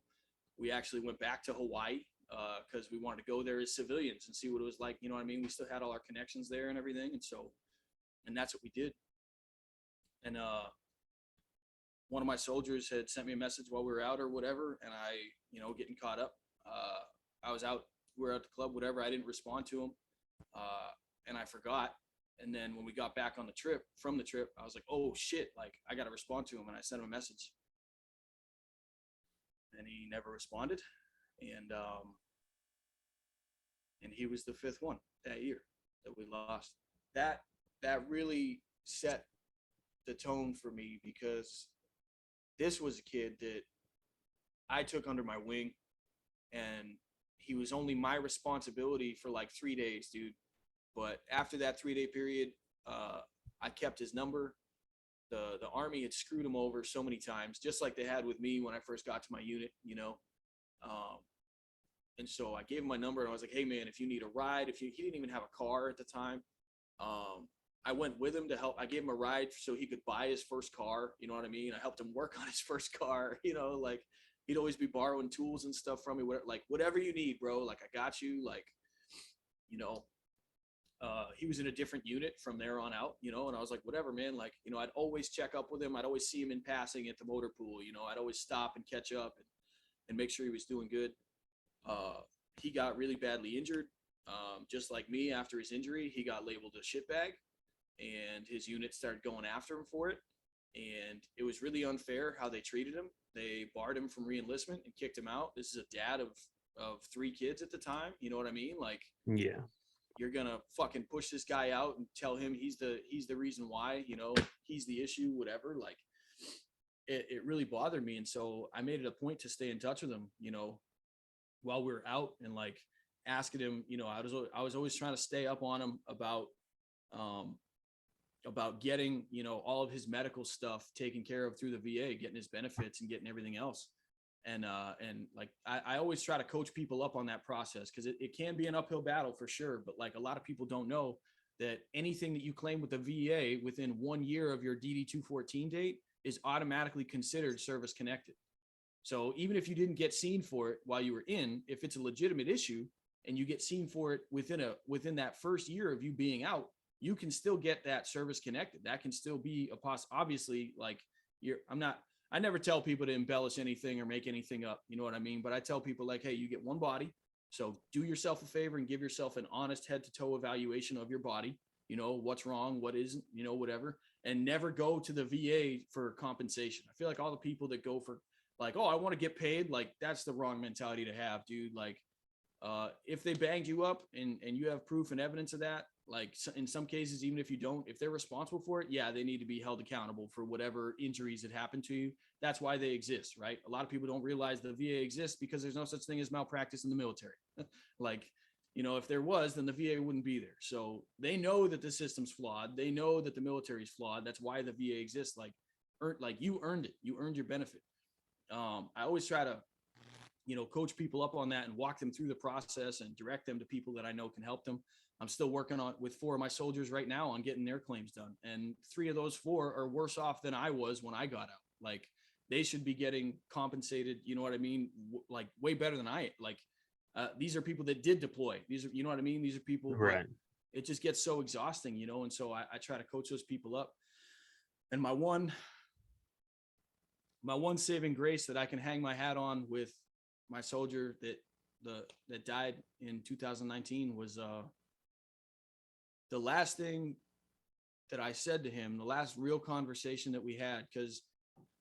we actually went back to Hawaii because we wanted to go there as civilians and see what it was like. You know what I mean? We still had all our connections there and everything, and that's what we did. And one of my soldiers had sent me a message while we were out or whatever, and I, you know, getting caught up. I was out, we were at the club, whatever. I didn't respond to him, and I forgot. And then when we got back on the trip, from the trip, I was like, oh shit, like I got to respond to him. And I sent him a message and he never responded. And he was the fifth one that year that we lost. That really set the tone for me because this was a kid that I took under my wing and he was only my responsibility for like 3 days, dude. But after that 3-day period, I kept his number. The Army had screwed him over so many times, just like they had with me when I first got to my unit, you know. And so I gave him my number and I was like, hey man, if you need a ride, he didn't even have a car at the time. I went with him to help. I gave him a ride so he could buy his first car. You know what I mean? I helped him work on his first car, you know, like he'd always be borrowing tools and stuff from me. Like whatever you need, bro. Like I got you. Like, you know, he was in a different unit from there on out, you know, and I was like, whatever, man. Like, you know, I'd always check up with him. I'd always see him in passing at the motor pool. You know, I'd always stop and catch up and make sure he was doing good. He got really badly injured. Just like me, after his injury, he got labeled a shitbag and his unit started going after him for it. And it was really unfair how they treated him. They barred him from reenlistment and kicked him out. This is a dad of 3 kids at the time. You know what I mean? Like, yeah, you're gonna fucking push this guy out and tell him he's the reason why, you know, he's the issue, whatever. Like it really bothered me. And so I made it a point to stay in touch with him, you know, while we were out and like asking him, you know, I was always trying to stay up on him about getting, you know, all of his medical stuff taken care of through the VA, getting his benefits and getting everything else. And like, I always try to coach people up on that process because it can be an uphill battle for sure. But like a lot of people don't know that anything that you claim with the VA within 1 year of your DD 214 date is automatically considered service connected. So even if you didn't get seen for it while you were in, if it's a legitimate issue and you get seen for it within that first year of you being out, you can still get that service connected. That can still be obviously, like I never tell people to embellish anything or make anything up. You know what I mean? But I tell people like, hey, you get one body. So do yourself a favor and give yourself an honest head to toe evaluation of your body. You know, what's wrong, what isn't, you know, whatever, and never go to the VA for compensation. I feel like all the people that go for like, oh, I want to get paid. Like that's the wrong mentality to have, dude. Like, if they banged you up and you have proof and evidence of that, like in some cases, even if you don't, if they're responsible for it, yeah, they need to be held accountable for whatever injuries that happened to you. That's why they exist, right? A lot of people don't realize the VA exists because there's no such thing as malpractice in the military. Like, you know, if there was, then the VA wouldn't be there. So they know that the system's flawed. They know that the military's flawed. That's why the VA exists. Like you earned it. You earned your benefit. I always try to, you know, coach people up on that and walk them through the process and direct them to people that I know can help them. I'm still working on with 4 of my soldiers right now on getting their claims done. And 3 of those 4 are worse off than I was when I got out. Like they should be getting compensated. You know what I mean? Like way better than these are people that did deploy. These are, you know what I mean? These are people, right. It just gets so exhausting, you know? And so I try to coach those people up. And my one my one saving grace that I can hang my hat on with my soldier that died in 2019 was the last thing that I said to him, the last real conversation that we had. Because,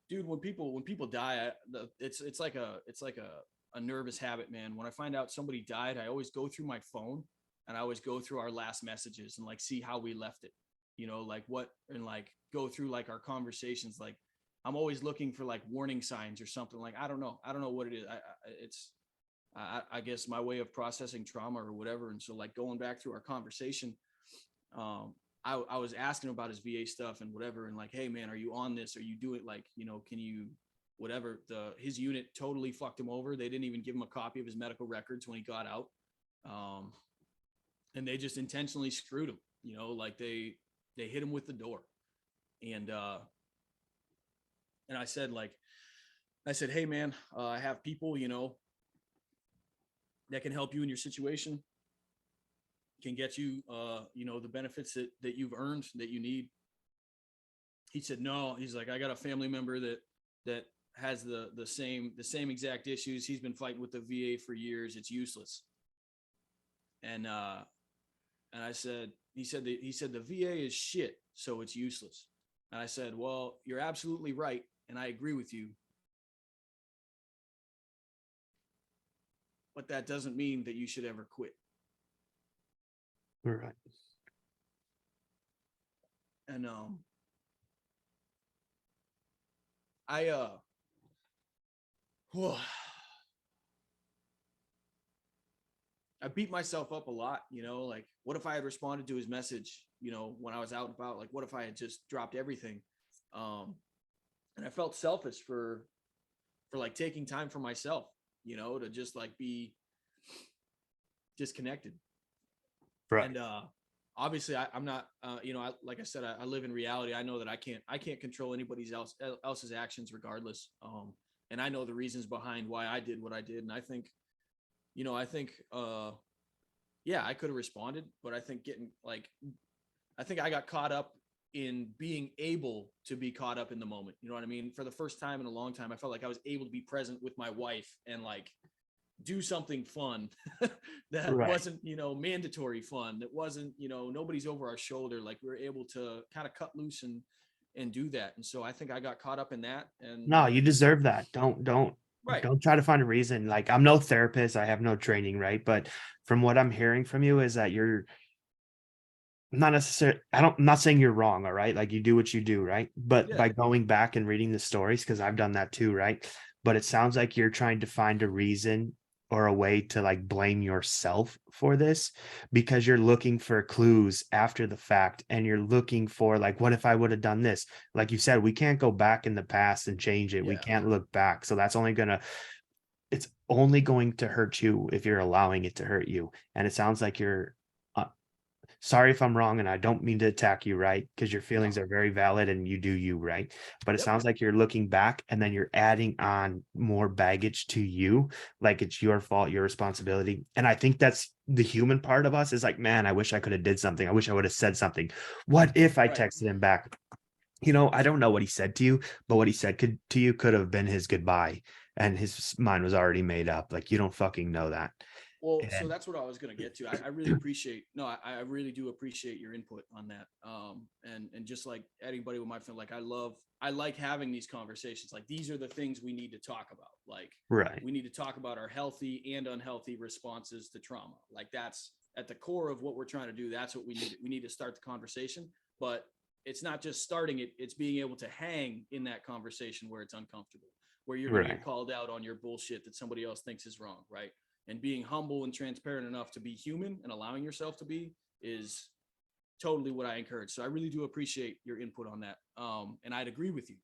dude, when people die, it's like a nervous habit, man. When I find out somebody died, I always go through my phone and I always go through our last messages and like see how we left it, like what, and like go through like our conversations. Like I'm always looking for like warning signs or something. Like I don't know what it is. I guess my way of processing trauma or whatever. And so like going back through our conversation, I was asking about his VA stuff and whatever, and like, hey man, are you on this? Are you doing like, can you whatever? His unit totally fucked him over. They didn't even give him a copy of his medical records when he got out. And they just intentionally screwed him, like they hit him with the door. And I said, hey man, I have people, that can help you in your situation, can get you, the benefits that you've earned, that you need. He said, no, he's like, I got a family member that has the same exact issues. He's been fighting with the VA for years. It's useless. And I said, he said the VA is shit, so it's useless. And I said, well, you're absolutely right. And I agree with you. But that doesn't mean that you should ever quit. Right. And I beat myself up a lot, like what if I had responded to his message, when I was out and about, like what if I had just dropped everything? And I felt selfish for like taking time for myself, to just like be disconnected. Right. And obviously I'm not, like I said, I live in reality. I know that I can't control anybody else's actions regardless. And I know the reasons behind why I did what I did. And I think, yeah, I could have responded, but I think I think I got caught up in being able to be caught up in the moment. You know what I mean? For the first time in a long time, I felt like I was able to be present with my wife and like do something fun that Right. wasn't, mandatory fun. That wasn't, nobody's over our shoulder. Like we were able to kind of cut loose and do that. And so I think I got caught up in that. And No, you deserve that. Don't right. try to find a reason. Like I'm no therapist, I have no training, right? But from what I'm hearing from you is that you're not necessarily, I'm not saying you're wrong, all right? Like you do what you do, right? But Yeah. by going back and reading the stories, because I've done that too, right? But it sounds like you're trying to find a reason or a way to like blame yourself for this because you're looking for clues after the fact and you're looking for like, what if I would have done this? Like you said, we can't go back in the past and change it. We Yeah. can't look back. So that's it's only going to hurt you if you're allowing it to hurt you. And it sounds like you're sorry if I'm wrong, and I don't mean to attack you, right? Because your feelings No. are very valid and you do you, right? But it Yep. sounds like you're looking back and then you're adding on more baggage to you, like it's your fault, your responsibility. And I think that's the human part of us is like, man, I wish I could have did something. I wish I would have said something. What if I Right. texted him back? I don't know what he said to you, but what he said to you could have been his goodbye, and his mind was already made up. Like you don't fucking know that. Well, so And that's what I was going to get to. I really appreciate, no, I really do appreciate your input on that. And just like anybody with my friend, like I like having these conversations. Like these are the things we need to talk about. Like right. we need to talk about our healthy and unhealthy responses to trauma. Like that's at the core of what we're trying to do. That's what we need. We need to start the conversation, but it's not just starting it. It's being able to hang in that conversation where it's uncomfortable, where you're going to Right. get called out on your bullshit that somebody else thinks is wrong. Right. And being humble and transparent enough to be human and allowing yourself to be is totally what I encourage. So I really do appreciate your input on that. And I'd agree with you.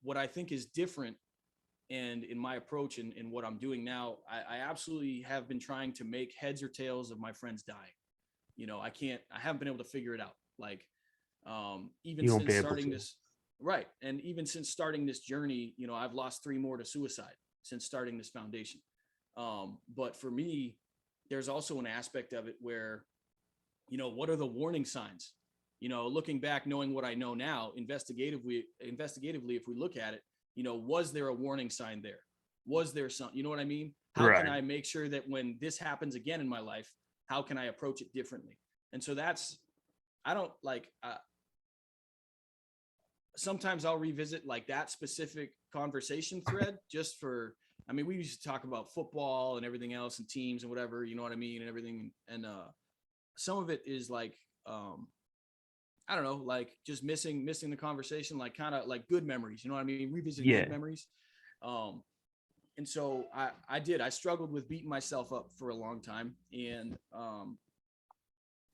What I think is different and in my approach and in what I'm doing now, I absolutely have been trying to make heads or tails of my friends dying. I haven't been able to figure it out. Like, even You won't be since able starting to. this, right. And even since starting this journey, I've lost 3 more to suicide since starting this foundation. But for me, there's also an aspect of it where, what are the warning signs? Looking back, knowing what I know now, investigatively, if we look at it, was there a warning sign there? Was there something, you know what I mean? How can Right. I make sure that when this happens again in my life, how can I approach it differently? And so I don't like, sometimes I'll revisit like that specific conversation thread just for, I mean, we used to talk about football and everything else and teams and whatever, you know what I mean? And everything. And some of it is like, I don't know, like just missing the conversation, like kind of like good memories, you know what I mean? Revisiting Yeah. good memories. Um, and so I struggled with beating myself up for a long time. And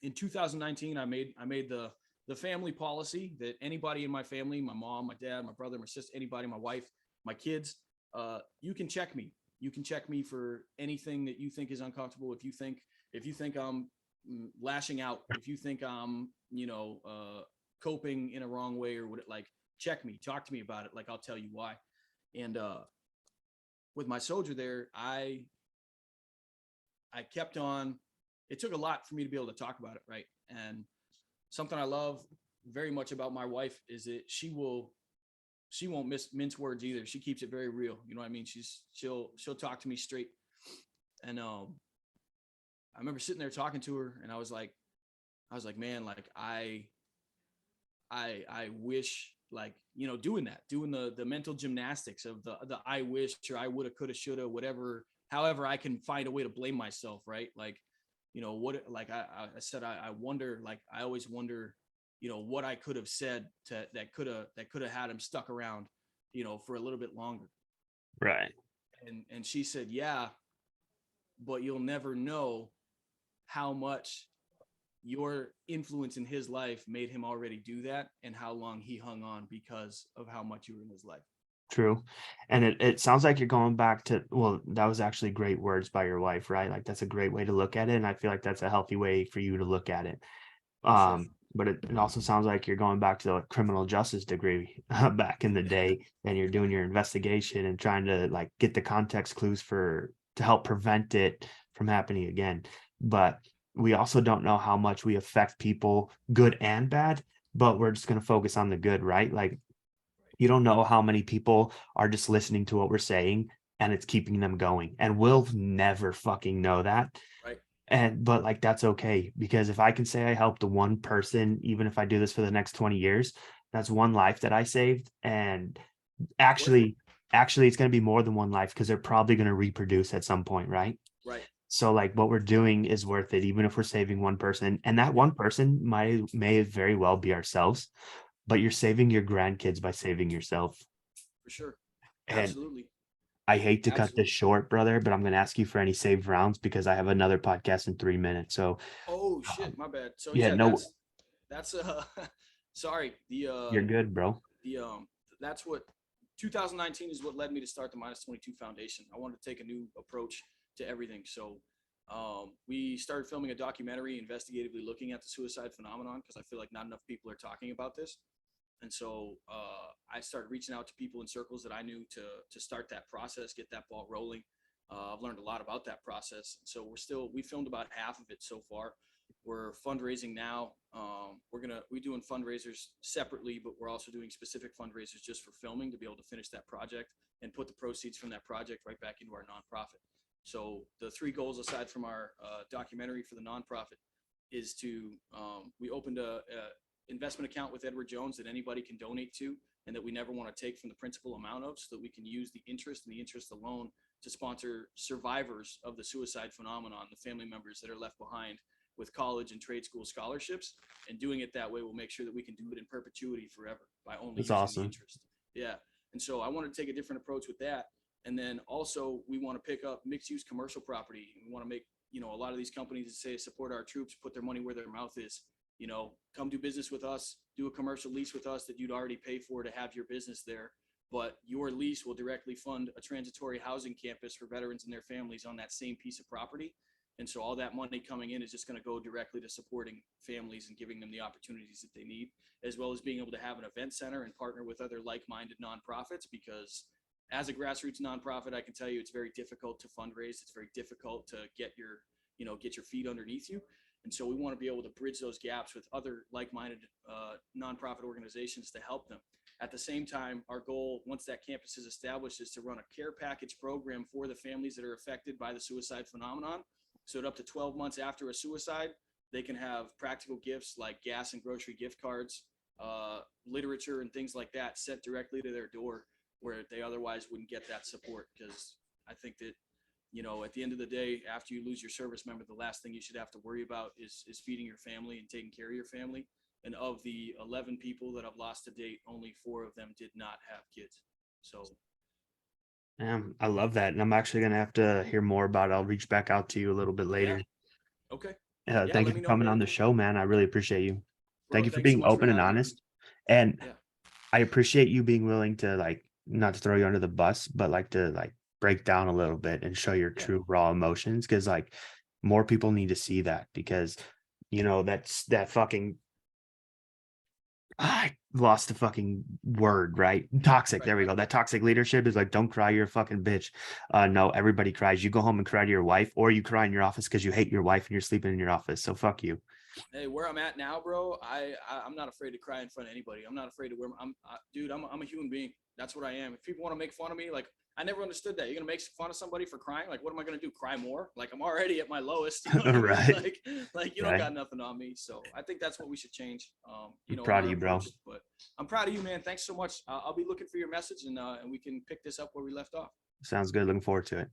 in 2019, I made the family policy that anybody in my family, my mom, my dad, my brother, my sister, anybody, my wife, my kids, you can check me. You can check me for anything that you think is uncomfortable. If you think I'm lashing out, if you think I'm, coping in a wrong way or what, like, check me, talk to me about it. Like, I'll tell you why. And with my soldier there, I kept on. It took a lot for me to be able to talk about it, right? And something I love very much about my wife is that she won't mince words either. She keeps it very real. You know what I mean? She'll talk to me straight. And I remember sitting there talking to her, and I was like, man, like I wish, like, doing the mental gymnastics of the I wish, or I woulda, coulda, shoulda, whatever, however I can find a way to blame myself, right? Like, what, like I said, I wonder, like, I always wonder, what I could have said that could have had him stuck around, for a little bit longer. Right. And she said, yeah, but you'll never know how much your influence in his life made him already do that, and how long he hung on because of how much you were in his life. True. And it sounds like you're going back to, well, that was actually great words by your wife, right? Like that's a great way to look at it. And I feel like that's a healthy way for you to look at it. For sure. But it also sounds like you're going back to the criminal justice degree back in the day, and you're doing your investigation and trying to like get the context clues to help prevent it from happening again. But we also don't know how much we affect people, good and bad, but we're just going to focus on the good, right? Like you don't know how many people are just listening to what we're saying and it's keeping them going. And we'll never fucking know that. Right. But like that's okay, because if I can say I helped one person, even if I do this for the next 20 years, that's one life that I saved. And actually it's going to be more than one life, because they're probably going to reproduce at some point, right? Right. So like what we're doing is worth it, even if we're saving one person, and that one person may very well be ourselves, but you're saving your grandkids by saving yourself. For sure. And Absolutely. I hate to cut this Absolutely. short, brother, but I'm going to ask you for any saved rounds because I have another podcast in 3 minutes. So Oh shit, my bad. So yeah, yeah, no, that's sorry. you're good, bro. The that's what 2019 is what led me to start the Minus 22 Foundation. I wanted to take a new approach to everything. So we started filming a documentary investigatively looking at the suicide phenomenon, because I feel like not enough people are talking about this. And so I started reaching out to people in circles that I knew to start that process, get that ball rolling. I've learned a lot about that process. So we filmed about half of it so far. We're fundraising now. We doing fundraisers separately, but we're also doing specific fundraisers just for filming to be able to finish that project and put the proceeds from that project right back into our nonprofit. So the three goals, aside from our documentary for the nonprofit, is to we opened a investment account with Edward Jones that anybody can donate to, and that we never want to take from the principal amount of, so that we can use the interest and the interest alone to sponsor survivors of the suicide phenomenon, the family members that are left behind, with college and trade school scholarships. And doing it that way will make sure that we can do it in perpetuity forever by only That's using the awesome. interest. Yeah. And so I want to take a different approach with that. And then also we want to pick up mixed use commercial property. We want to make, a lot of these companies that say support our troops, put their money where their mouth is. Come do business with us, do a commercial lease with us that you'd already pay for to have your business there. But your lease will directly fund a transitory housing campus for veterans and their families on that same piece of property. And so all that money coming in is just going to go directly to supporting families and giving them the opportunities that they need, as well as being able to have an event center and partner with other like-minded nonprofits. Because as a grassroots nonprofit, I can tell you it's very difficult to fundraise. It's very difficult to get your feet underneath you. And so we want to be able to bridge those gaps with other like-minded nonprofit organizations to help them. At the same time, our goal, once that campus is established, is to run a care package program for the families that are affected by the suicide phenomenon. So at up to 12 months after a suicide, they can have practical gifts like gas and grocery gift cards, literature and things like that sent directly to their door, where they otherwise wouldn't get that support. Because I think that, at the end of the day, after you lose your service member, the last thing you should have to worry about is feeding your family and taking care of your family. And of the 11 people that I've lost to date, only 4 of them did not have kids. So I love that. And I'm actually going to have to hear more about it. I'll reach back out to you a little bit later. yeah. Okay. Yeah, Thank you let for me know, coming man. on the show, man. I really appreciate you. Thank Bro, you for thanks so being much for open and having me. honest. And Yeah. I appreciate you being willing to, like, not to throw you under the bus, but like to like break down a little bit and show your Yeah. true raw emotions. Cause like more people need to see that, because that's that fucking, I lost the fucking word, right? Toxic. Right, There we right. go. That toxic leadership is like, don't cry, you're a fucking bitch. No, everybody cries. You go home and cry to your wife, or you cry in your office because you hate your wife and you're sleeping in your office. So fuck you. Hey, where I'm at now, bro, I'm not afraid to cry in front of anybody. I'm not afraid to wear. Dude, I'm a human being. That's what I am. If people want to make fun of me, like, I never understood that. You're gonna make fun of somebody for crying? Like, what am I gonna do? Cry more? Like, I'm already at my lowest. You know what I mean? Right. Like you don't Right. got nothing on me. So I think that's what we should change. I'm In proud our of you, bro. approach. But I'm proud of you, man. Thanks so much. I'll be looking for your message, and we can pick this up where we left off. Sounds good. Looking forward to it.